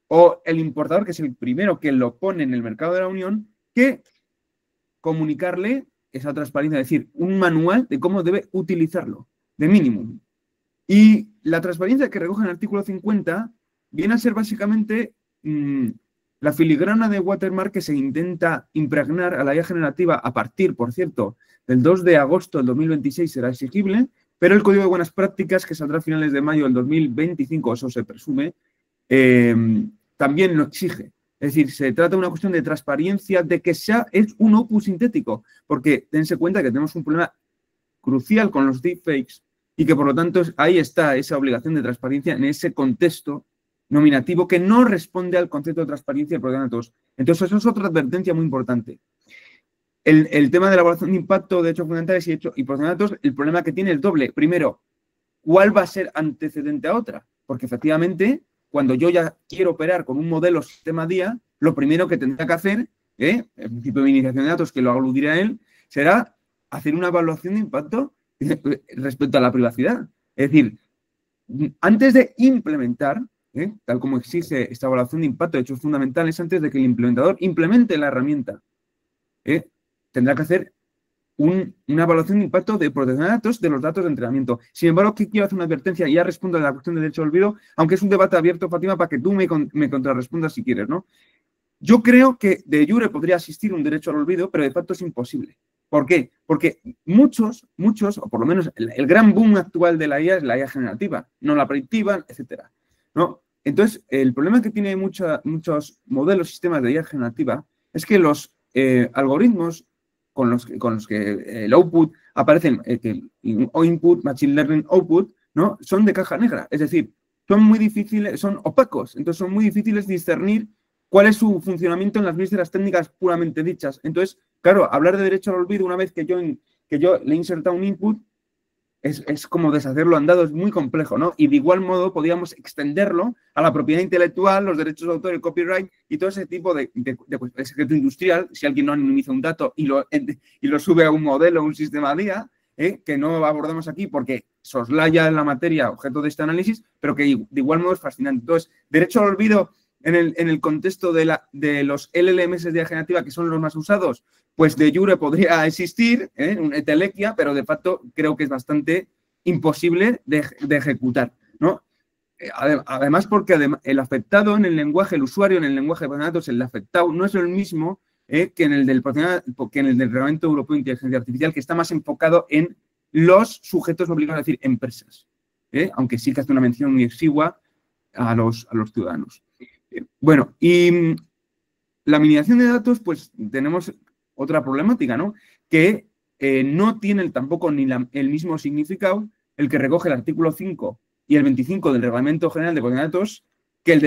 o el importador, que es el primero que lo pone en el mercado de la Unión, que comunicarle esa transparencia, es decir, un manual de cómo debe utilizarlo, de mínimo. Y la transparencia que recoge en el artículo 50 viene a ser básicamente la filigrana de Watermark que se intenta impregnar a la IA generativa a partir, por cierto, del 2 de agosto del 2026 será exigible, pero el Código de Buenas Prácticas, que saldrá a finales de mayo del 2025, eso se presume, también lo exige. Es decir, se trata de una cuestión de transparencia, de que es un opus sintético, porque dense cuenta que tenemos un problema crucial con los deepfakes y que, por lo tanto, ahí está esa obligación de transparencia en ese contexto nominativo que no responde al concepto de transparencia de protección de datos. Entonces, eso es otra advertencia muy importante. El tema de la evaluación de impacto de hechos fundamentales y protección de datos, el problema que tiene es doble. Primero, ¿cuál va a ser antecedente a otra? Porque, efectivamente, cuando yo ya quiero operar con un modelo sistema DIA, lo primero que tendrá que hacer, el principio de iniciación de datos, que lo aludirá a él, será hacer una evaluación de impacto respecto a la privacidad. Es decir, antes de implementar, tal como exige esta evaluación de impacto de hechos fundamentales, antes de que el implementador implemente la herramienta, tendrá que hacer una evaluación de impacto de protección de datos de los datos de entrenamiento. Sin embargo, aquí quiero hacer una advertencia y ya respondo a la cuestión del derecho al olvido, aunque es un debate abierto, Fátima, para que tú me contrarrespondas si quieres, ¿no? Yo creo que de jure podría existir un derecho al olvido, pero de facto es imposible. ¿Por qué? Porque muchos, o por lo menos el gran boom actual de la IA es la IA generativa, no la predictiva, etcétera, ¿no? Entonces, el problema que tiene muchos modelos, sistemas de IA generativa, es que los algoritmos con los que el output aparecen, o input, machine learning output, ¿no? Son de caja negra. Es decir, son muy difíciles, son opacos. Entonces, son muy difíciles discernir cuál es su funcionamiento en las vísceras técnicas puramente dichas. Entonces, claro, hablar de derecho al olvido una vez que yo le he insertado un input es como deshacerlo andado, es muy complejo, ¿no? Y de igual modo podríamos extenderlo a la propiedad intelectual, los derechos de autor, el copyright y todo ese tipo de secreto industrial. Si alguien no anonimiza un dato y lo sube a un modelo, un sistema DIA, que no abordamos aquí porque soslaya la materia objeto de este análisis, pero que de igual modo es fascinante. Entonces, derecho al olvido en el contexto de los LLMs de IA generativa, que son los más usados, pues de jure podría existir, una telequia, pero de facto creo que es bastante imposible de ejecutar, ¿no? Además, porque el afectado en el lenguaje, el usuario en el lenguaje de datos, el afectado, no es el mismo que en el del Reglamento Europeo de Inteligencia Artificial, que está más enfocado en los sujetos obligados, es decir, empresas, aunque sí que hace una mención muy exigua a los ciudadanos. Bueno, y la minimización de datos, pues tenemos otra problemática, ¿no? Que no tienen tampoco ni el mismo significado el que recoge el artículo 5 y el 25 del Reglamento General de Protección de Datos que el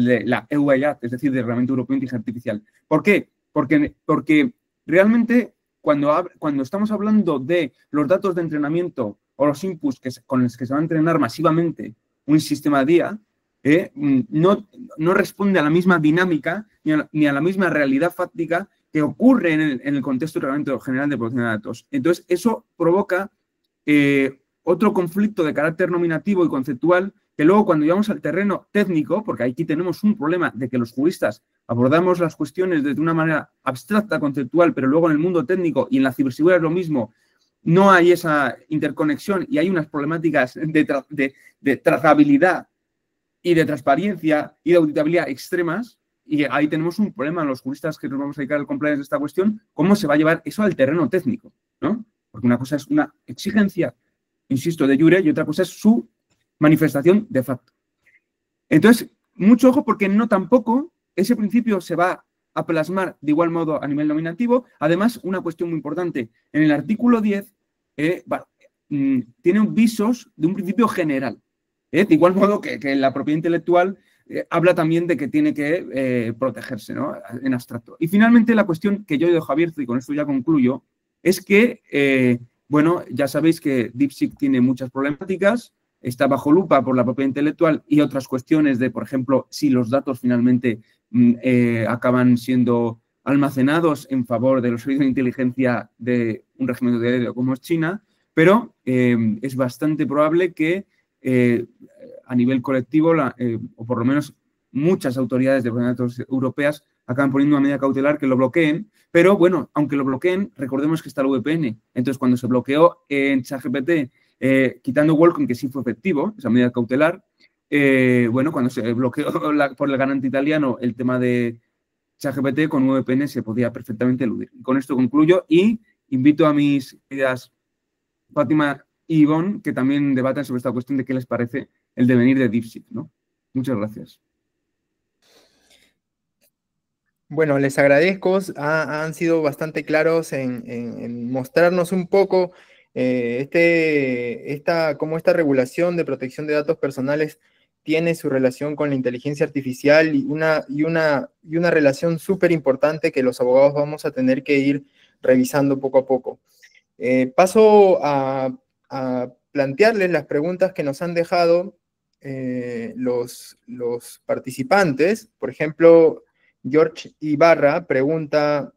de la EUIAT, es decir, del Reglamento Europeo de Inteligencia Artificial. ¿Por qué? Porque realmente cuando estamos hablando de los datos de entrenamiento o los inputs con los que se va a entrenar masivamente un sistema DIA, no responde a la misma dinámica ni a la misma realidad fáctica que ocurre en el contexto del Reglamento General de Protección de Datos. Entonces, eso provoca otro conflicto de carácter nominativo y conceptual que luego cuando llegamos al terreno técnico, porque aquí tenemos un problema de que los juristas abordamos las cuestiones desde una manera abstracta, conceptual, pero luego en el mundo técnico y en la ciberseguridad es lo mismo, no hay esa interconexión y hay unas problemáticas de trazabilidad y de transparencia y de auditabilidad extremas, y ahí tenemos un problema los juristas que nos vamos a dedicar al compliance de esta cuestión, cómo se va a llevar eso al terreno técnico, ¿no? Porque una cosa es una exigencia insisto, de jure, y otra cosa es su manifestación de facto. Entonces, mucho ojo porque no tampoco ese principio se va a plasmar de igual modo a nivel nominativo. Además, una cuestión muy importante, en el artículo 10 tiene visos de un principio general. De igual modo que la propiedad intelectual habla también de que tiene que protegerse, ¿no? En abstracto. Y finalmente la cuestión que yo dejo abierta, y con esto ya concluyo, es que, bueno, ya sabéis que DeepSeek tiene muchas problemáticas, está bajo lupa por la propiedad intelectual y otras cuestiones de, por ejemplo, si los datos finalmente acaban siendo almacenados en favor de los servicios de inteligencia de un régimen de como es China, pero es bastante probable que a nivel colectivo, o por lo menos muchas autoridades de datos europeas acaban poniendo una medida cautelar que lo bloqueen, pero bueno, aunque lo bloqueen, recordemos que está el VPN. Entonces, cuando se bloqueó en ChatGPT, quitando Welcome, que sí fue efectivo, esa medida cautelar, bueno, cuando se bloqueó por el garante italiano el tema de ChatGPT, con VPN se podía perfectamente eludir. Y con esto concluyo y invito a mis queridas Fátima y Ivonne que también debatan sobre esta cuestión de qué les parece el devenir de DeepSeek, ¿no? Muchas gracias. Bueno, les agradezco, han sido bastante claros en mostrarnos un poco cómo esta regulación de protección de datos personales tiene su relación con la inteligencia artificial y una relación súper importante que los abogados vamos a tener que ir revisando poco a poco. Paso a plantearles las preguntas que nos han dejado los participantes. Por ejemplo, George Ibarra pregunta,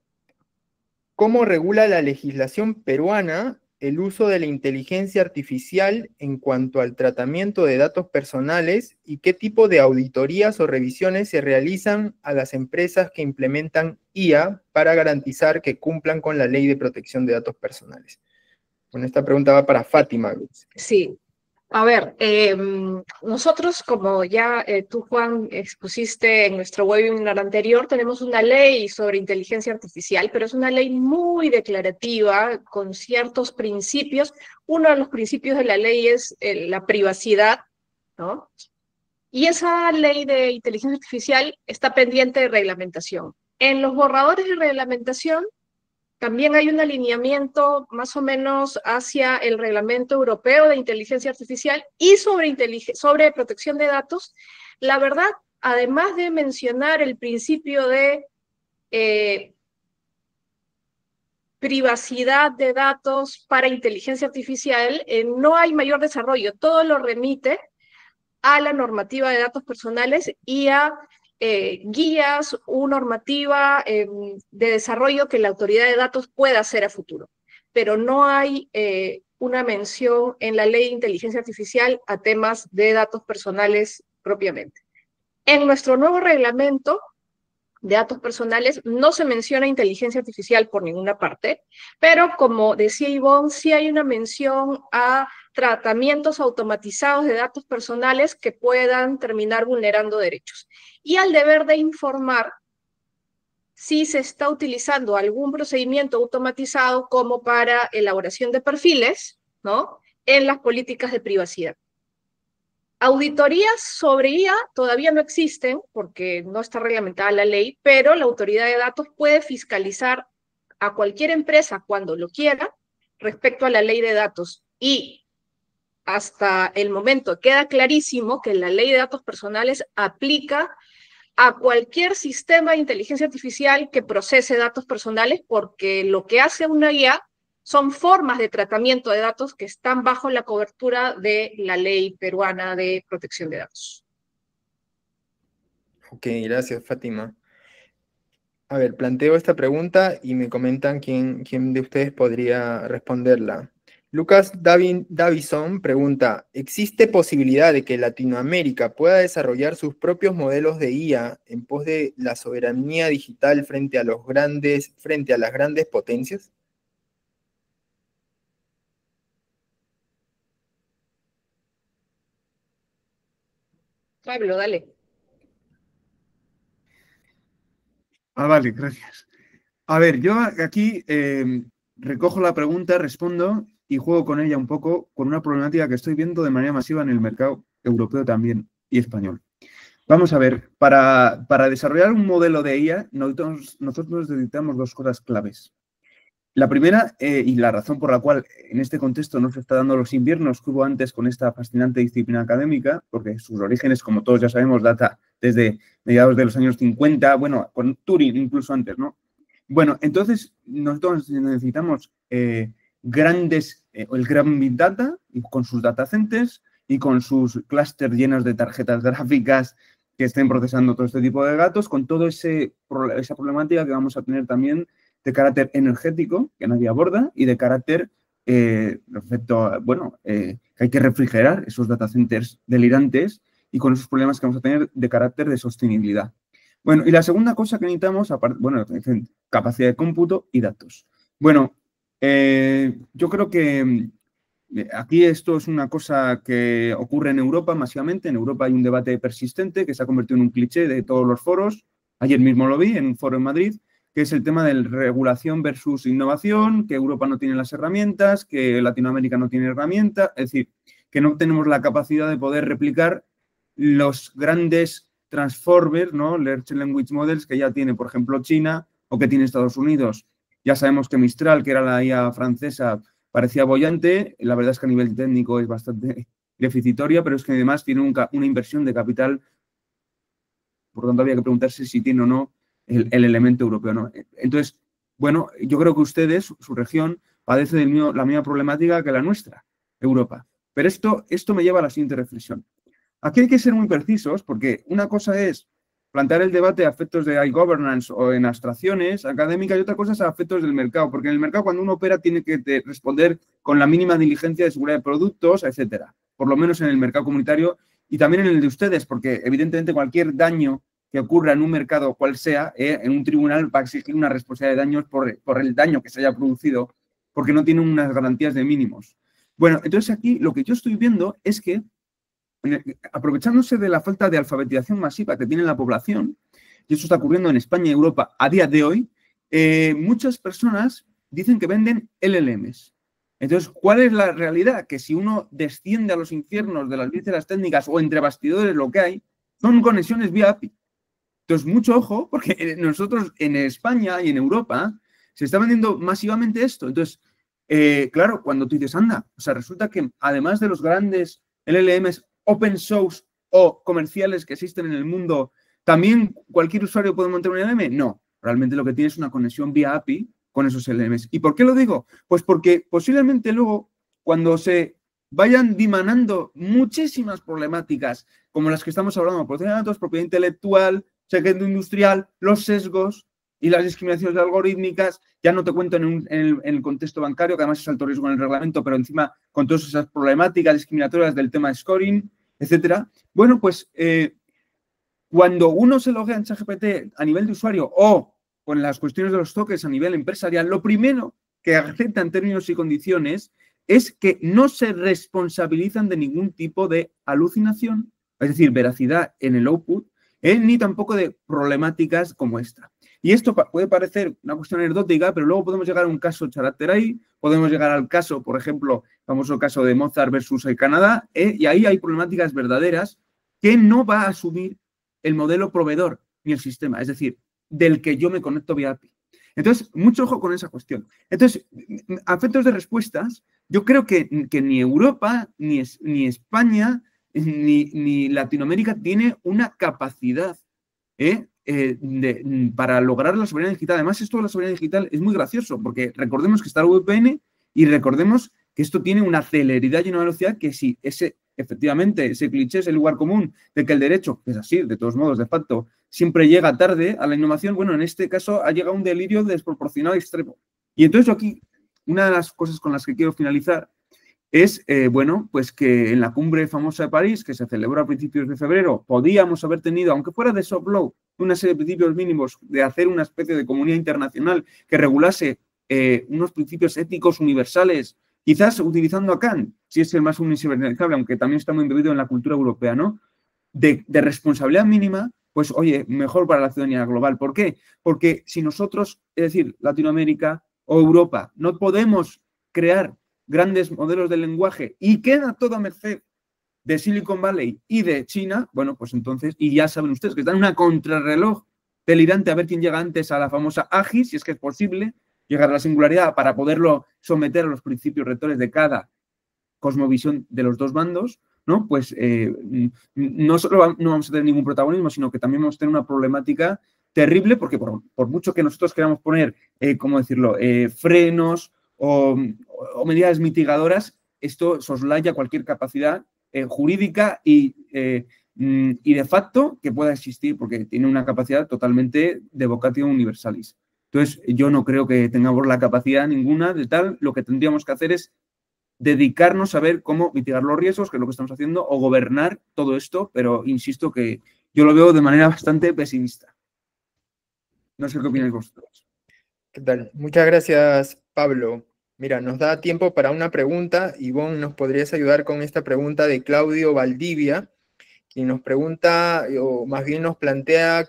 ¿cómo regula la legislación peruana el uso de la inteligencia artificial en cuanto al tratamiento de datos personales y qué tipo de auditorías o revisiones se realizan a las empresas que implementan IA para garantizar que cumplan con la ley de protección de datos personales? Bueno, esta pregunta va para Fátima. Sí. A ver, nosotros, como ya tú, Juan, expusiste en nuestro webinar anterior, tenemos una ley sobre inteligencia artificial, pero es una ley muy declarativa, con ciertos principios. Uno de los principios de la ley es la privacidad, ¿no? Y esa ley de inteligencia artificial está pendiente de reglamentación. En los borradores de reglamentación también hay un alineamiento más o menos hacia el Reglamento Europeo de Inteligencia Artificial y sobre protección de datos. La verdad, además de mencionar el principio de privacidad de datos para inteligencia artificial, no hay mayor desarrollo. Todo lo remite a la normativa de datos personales y a guías o normativa de desarrollo que la autoridad de datos pueda hacer a futuro. Pero no hay una mención en la ley de inteligencia artificial a temas de datos personales propiamente. En nuestro nuevo reglamento de datos personales no se menciona inteligencia artificial por ninguna parte, pero como decía Ivonne, sí hay una mención a tratamientos automatizados de datos personales que puedan terminar vulnerando derechos. Y al deber de informar si se está utilizando algún procedimiento automatizado como para elaboración de perfiles, ¿no?, en las políticas de privacidad. Auditorías sobre IA todavía no existen porque no está reglamentada la ley, pero la autoridad de datos puede fiscalizar a cualquier empresa cuando lo quiera respecto a la ley de datos. Y hasta el momento queda clarísimo que la ley de datos personales aplica a cualquier sistema de inteligencia artificial que procese datos personales, porque lo que hace una IA son formas de tratamiento de datos que están bajo la cobertura de la ley peruana de protección de datos. Ok, gracias, Fátima. A ver, planteo esta pregunta y me comentan quién de ustedes podría responderla. Lucas Davison pregunta, ¿existe posibilidad de que Latinoamérica pueda desarrollar sus propios modelos de IA en pos de la soberanía digital frente a las grandes potencias? Pablo, dale. Vale, gracias. A ver, yo aquí recojo la pregunta, respondo y juego con ella un poco con una problemática que estoy viendo de manera masiva en el mercado europeo también y español. Vamos a ver, para desarrollar un modelo de IA, nosotros necesitamos dos cosas claves. La primera, y la razón por la cual en este contexto no se está dando los inviernos que hubo antes con esta fascinante disciplina académica, porque sus orígenes, como todos ya sabemos, data desde mediados de los años 50, bueno, con Turing incluso antes, ¿no? Bueno, entonces nosotros necesitamos el gran Big Data, y con sus data centers y con sus clústeres llenos de tarjetas gráficas que estén procesando todo este tipo de datos, con toda esa problemática que vamos a tener también de carácter energético, que nadie aborda, y de carácter, respecto, bueno, que hay que refrigerar esos data centers delirantes y con esos problemas que vamos a tener de carácter de sostenibilidad. Bueno, y la segunda cosa que necesitamos, bueno, capacidad de cómputo y datos. Bueno, yo creo que aquí esto es una cosa que ocurre en Europa masivamente. En Europa hay un debate persistente que se ha convertido en un cliché de todos los foros. Ayer mismo lo vi en un foro en Madrid, que es el tema de regulación versus innovación, que Europa no tiene las herramientas, que Latinoamérica no tiene herramientas, es decir, que no tenemos la capacidad de poder replicar los grandes transformers, ¿no? Large Language Models que ya tiene, por ejemplo, China o que tiene Estados Unidos. Ya sabemos que Mistral, que era la IA francesa, parecía boyante. La verdad es que a nivel técnico es bastante deficitaria, pero es que además tiene una inversión de capital. Por lo tanto, había que preguntarse si tiene o no el elemento europeo, ¿no? Entonces, bueno, yo creo que ustedes, su región, padece la misma problemática que la nuestra, Europa. Pero esto me lleva a la siguiente reflexión. Aquí hay que ser muy precisos porque una cosa es plantear el debate a efectos de iGovernance o en abstracciones académicas y otra cosa es a efectos del mercado, porque en el mercado cuando uno opera tiene que responder con la mínima diligencia de seguridad de productos, etcétera. Por lo menos en el mercado comunitario y también en el de ustedes, porque evidentemente cualquier daño que ocurra en un mercado cual sea, en un tribunal va a exigir una responsabilidad de daños por el daño que se haya producido, porque no tiene unas garantías de mínimos. Bueno, entonces aquí lo que yo estoy viendo es que, aprovechándose de la falta de alfabetización masiva que tiene la población, y eso está ocurriendo en España y Europa a día de hoy, muchas personas dicen que venden LLMs. Entonces, ¿cuál es la realidad? Que si uno desciende a los infiernos de las vísceras técnicas o entre bastidores lo que hay, son conexiones vía API. Entonces, mucho ojo, porque nosotros en España y en Europa se está vendiendo masivamente esto. Entonces, claro, cuando tú dices, anda, o sea, resulta que además de los grandes LLMs open source o comerciales que existen en el mundo, ¿también cualquier usuario puede montar un LLM? No, realmente lo que tiene es una conexión vía API con esos LLMs. ¿Y por qué lo digo? Pues porque posiblemente luego, cuando se vayan dimanando muchísimas problemáticas como las que estamos hablando, protección de datos, propiedad intelectual, secreto industrial, los sesgos y las discriminaciones algorítmicas, ya no te cuento en el contexto bancario, que además es alto riesgo en el reglamento, pero encima con todas esas problemáticas discriminatorias del tema de scoring, etcétera. Bueno, pues cuando uno se loguea en ChatGPT a nivel de usuario o con las cuestiones de los tokens a nivel empresarial, lo primero que acepta en términos y condiciones es que no se responsabilizan de ningún tipo de alucinación, es decir, veracidad en el output, ni tampoco de problemáticas como esta. Y esto puede parecer una cuestión anecdótica, pero luego podemos llegar a un caso Charateray, podemos llegar al caso, por ejemplo, el famoso caso de Mozart versus el Canadá, y ahí hay problemáticas verdaderas que no va a asumir el modelo proveedor ni el sistema, es decir, del que yo me conecto vía API. Entonces, mucho ojo con esa cuestión. Entonces, a efectos de respuestas, yo creo que ni Europa, ni España, ni Latinoamérica tiene una capacidad para lograr la soberanía digital. Además, esto de la soberanía digital es muy gracioso, porque recordemos que está el VPN y recordemos que esto tiene una celeridad y una velocidad que si efectivamente ese cliché, ese lugar común de que el derecho, que es así, de todos modos, de facto, siempre llega tarde a la innovación, bueno, en este caso ha llegado un delirio desproporcionado extremo. Y entonces aquí, una de las cosas con las que quiero finalizar es, bueno, pues que en la cumbre famosa de París, que se celebró a principios de febrero, podíamos haber tenido, aunque fuera de soft law, una serie de principios mínimos de hacer una especie de comunidad internacional que regulase unos principios éticos universales, quizás utilizando a Kant, si es el más universalizable, aunque también está muy embebido en la cultura europea, ¿no? De responsabilidad mínima, pues, oye, mejor para la ciudadanía global. ¿Por qué? Porque si nosotros, es decir, Latinoamérica o Europa, no podemos crear grandes modelos de lenguaje y queda todo a merced de Silicon Valley y de China, bueno, pues entonces, y ya saben ustedes que están en una contrarreloj delirante a ver quién llega antes a la famosa AGI, si es que es posible llegar a la singularidad para poderlo someter a los principios rectores de cada cosmovisión de los dos bandos, ¿no? Pues no solo no vamos a tener ningún protagonismo, sino que también vamos a tener una problemática terrible, porque por mucho que nosotros queramos poner, ¿cómo decirlo?, frenos o medidas mitigadoras, esto soslaya cualquier capacidad jurídica y de facto que pueda existir, porque tiene una capacidad totalmente de vocatio universalis. Entonces, yo no creo que tengamos la capacidad ninguna de tal. Lo que tendríamos que hacer es dedicarnos a ver cómo mitigar los riesgos, que es lo que estamos haciendo, o gobernar todo esto, pero insisto que yo lo veo de manera bastante pesimista. No sé qué opináis vosotros. ¿Qué tal? Muchas gracias, Pablo. Mira, nos da tiempo para una pregunta. Ivonne, ¿nos podrías ayudar con esta pregunta de Claudio Valdivia? Quien nos pregunta, o más bien nos plantea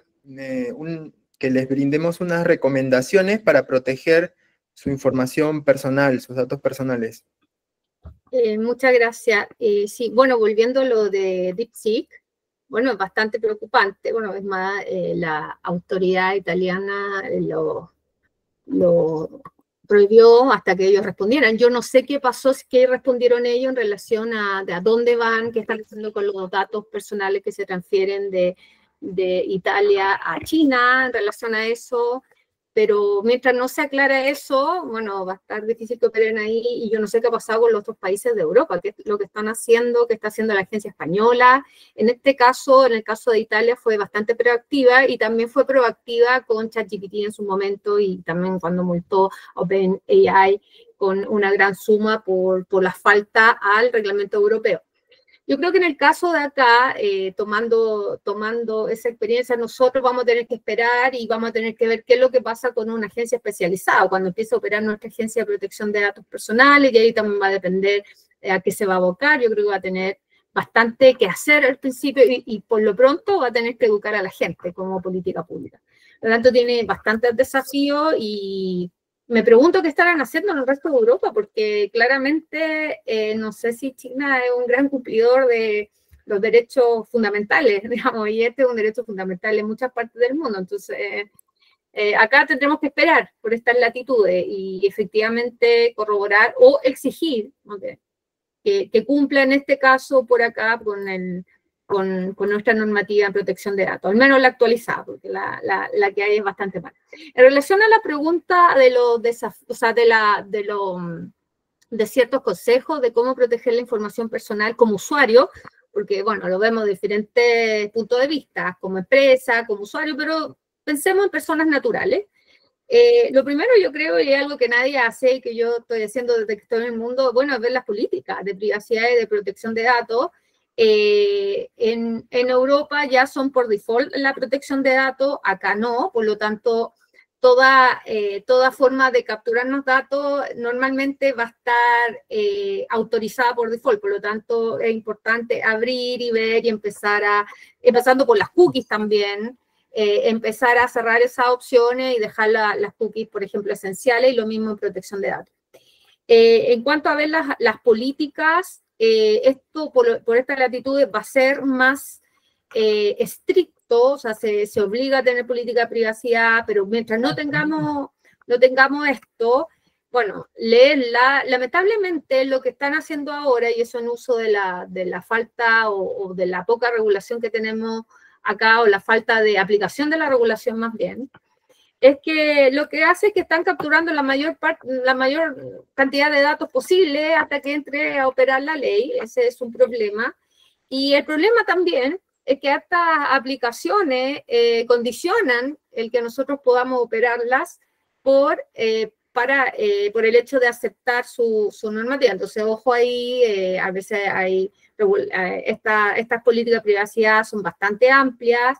que les brindemos unas recomendaciones para proteger su información personal, sus datos personales. Muchas gracias. Sí, bueno, volviendo a lo de DeepSeek, bueno, es bastante preocupante. Bueno, es más, la autoridad italiana lo prohibió hasta que ellos respondieran. Yo no sé qué pasó, qué respondieron ellos en relación a dónde van, qué están haciendo con los datos personales que se transfieren de Italia a China en relación a eso. Pero mientras no se aclara eso, bueno, va a estar difícil que operen ahí, y yo no sé qué ha pasado con los otros países de Europa, qué es lo que están haciendo, qué está haciendo la agencia española. En este caso, en el caso de Italia, fue bastante proactiva, y también fue proactiva con ChatGPT en su momento, y también cuando multó OpenAI con una gran suma por la falta al reglamento europeo. Yo creo que en el caso de acá, tomando esa experiencia, nosotros vamos a tener que esperar y vamos a tener que ver qué es lo que pasa con una agencia especializada, cuando empiece a operar nuestra agencia de protección de datos personales, y ahí también va a depender a qué se va a abocar. Yo creo que va a tener bastante que hacer al principio, y por lo pronto va a tener que educar a la gente como política pública. Por lo tanto, tiene bastantes desafíos, y me pregunto qué estarán haciendo en el resto de Europa, porque claramente no sé si China es un gran cumplidor de los derechos fundamentales, digamos, y este es un derecho fundamental en muchas partes del mundo. Entonces, acá tendremos que esperar por estas latitudes y efectivamente corroborar o exigir, ¿no?, que cumpla en este caso por acá con nuestra normativa de protección de datos, al menos la actualizada, porque la que hay es bastante mala. En relación a la pregunta de ciertos consejos de cómo proteger la información personal como usuario, porque, bueno, lo vemos de diferentes puntos de vista, como empresa, como usuario, pero pensemos en personas naturales. Lo primero, yo creo, y es algo que nadie hace y que yo estoy haciendo desde que estoy en el mundo, bueno, es ver las políticas de privacidad y de protección de datos. En Europa ya son por default la protección de datos, acá no, por lo tanto, toda forma de capturarnos datos normalmente va a estar autorizada por default. Por lo tanto, es importante abrir y ver y empezando por las cookies también, empezar a cerrar esas opciones y dejar las cookies, por ejemplo, esenciales, y lo mismo en protección de datos. En cuanto a ver las políticas, esto por esta latitud va a ser más estricto, o sea, se obliga a tener política de privacidad, pero mientras no tengamos esto, bueno, leerla. Lamentablemente lo que están haciendo ahora, y eso en uso de la falta o de la poca regulación que tenemos acá, o la falta de aplicación de la regulación más bien, es que lo que hace es que están capturando la mayor cantidad de datos posible hasta que entre a operar la ley. Ese es un problema. Y el problema también es que estas aplicaciones condicionan el que nosotros podamos operarlas por el hecho de aceptar su normativa. Entonces, ojo ahí, a veces estas políticas de privacidad son bastante amplias.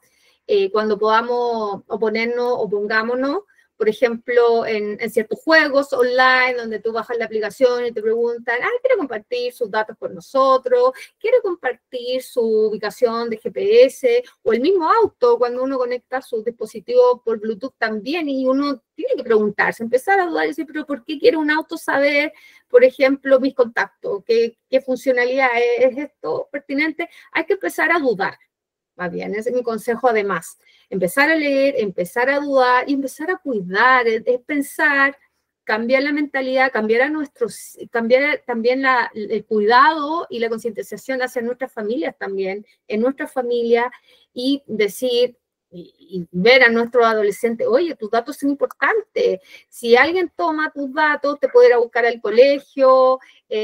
Cuando podamos oponernos, opongámonos, por ejemplo, en ciertos juegos online, donde tú bajas la aplicación y te preguntan, ¿quiere compartir sus datos con nosotros? ¿Quiere compartir su ubicación de GPS? O el mismo auto, cuando uno conecta su dispositivo por Bluetooth también, y uno tiene que preguntarse, empezar a dudar y decir, pero ¿por qué quiere un auto saber, por ejemplo, mis contactos? ¿Qué funcionalidad es esto pertinente? Hay que empezar a dudar. Más bien, ese es mi consejo además. Empezar a leer, empezar a dudar y empezar a cuidar, es pensar, cambiar la mentalidad, cambiar también el cuidado y la concientización hacia nuestras familias también, en nuestra familia, y decir y ver a nuestros adolescentes, oye, tus datos son importantes. Si alguien toma tus datos, te puede ir a buscar al colegio,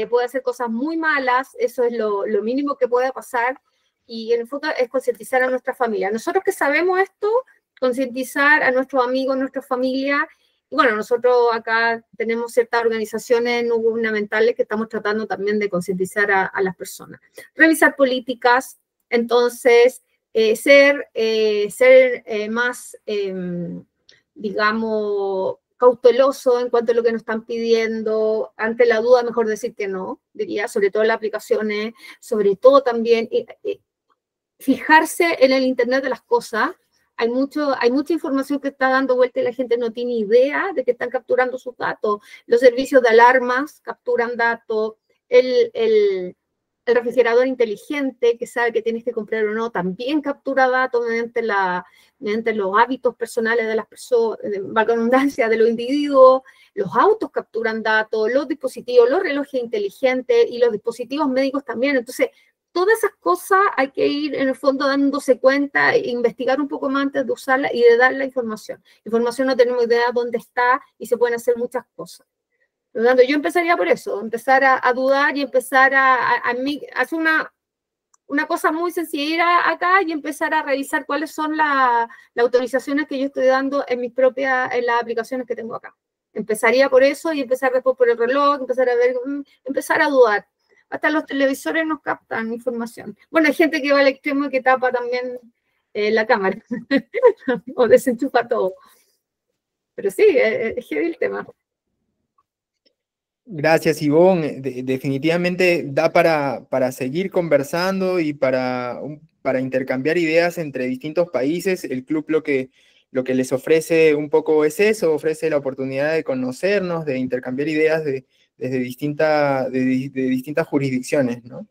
puede hacer cosas muy malas, eso es lo mínimo que puede pasar. Y en el fondo es concientizar a nuestra familia. Nosotros que sabemos esto, concientizar a nuestros amigos, nuestra familia. Y bueno, nosotros acá tenemos ciertas organizaciones no gubernamentales que estamos tratando también de concientizar a las personas. Revisar políticas, entonces, ser más, digamos, cauteloso en cuanto a lo que nos están pidiendo. Ante la duda, mejor decir que no, diría, sobre todo en las aplicaciones, sobre todo también fijarse en el Internet de las cosas. Hay mucha información que está dando vuelta y la gente no tiene idea de que están capturando sus datos. Los servicios de alarmas capturan datos. El refrigerador inteligente que sabe que tienes que comprar o no también captura datos mediante los hábitos personales de las personas, valga la redundancia, de los individuos. Los autos capturan datos, los dispositivos, los relojes inteligentes y los dispositivos médicos también. Entonces, todas esas cosas hay que ir en el fondo dándose cuenta e investigar un poco más antes de usarla y de dar la información. Información no tenemos idea dónde está y se pueden hacer muchas cosas. Por lo tanto, yo empezaría por eso, empezar a dudar y empezar a hacer una cosa muy sencilla acá y empezar a revisar cuáles son las autorizaciones que yo estoy dando en las aplicaciones que tengo acá. Empezaría por eso y empezar después por el reloj, empezar a dudar. Hasta los televisores nos captan información. Bueno, hay gente que va al extremo y que tapa también la cámara o desenchufa todo. Pero sí, es heavy el tema. Gracias, Ivonne. Definitivamente da para seguir conversando y para intercambiar ideas entre distintos países. El club lo que les ofrece un poco es eso, ofrece la oportunidad de conocernos, de intercambiar ideas desde distintas jurisdicciones, ¿no?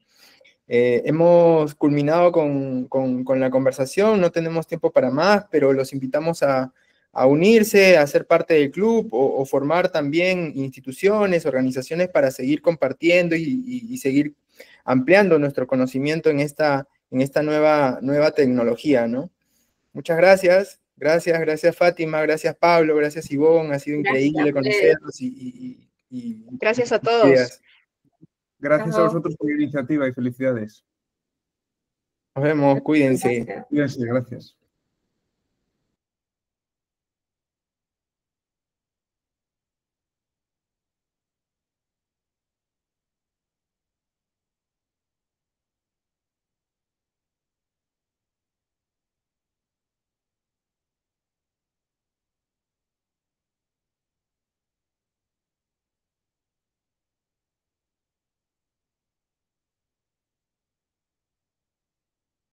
Hemos culminado con la conversación, no tenemos tiempo para más, pero los invitamos a unirse, a ser parte del club o formar también instituciones, organizaciones para seguir compartiendo y seguir ampliando nuestro conocimiento en esta nueva tecnología, ¿no? Muchas gracias. Gracias Fátima, gracias Pablo, gracias Ivonne, ha sido increíble conocerlos gracias a todos. Gracias a vosotros por la iniciativa y felicidades. Nos vemos, cuídense. Cuídense, gracias.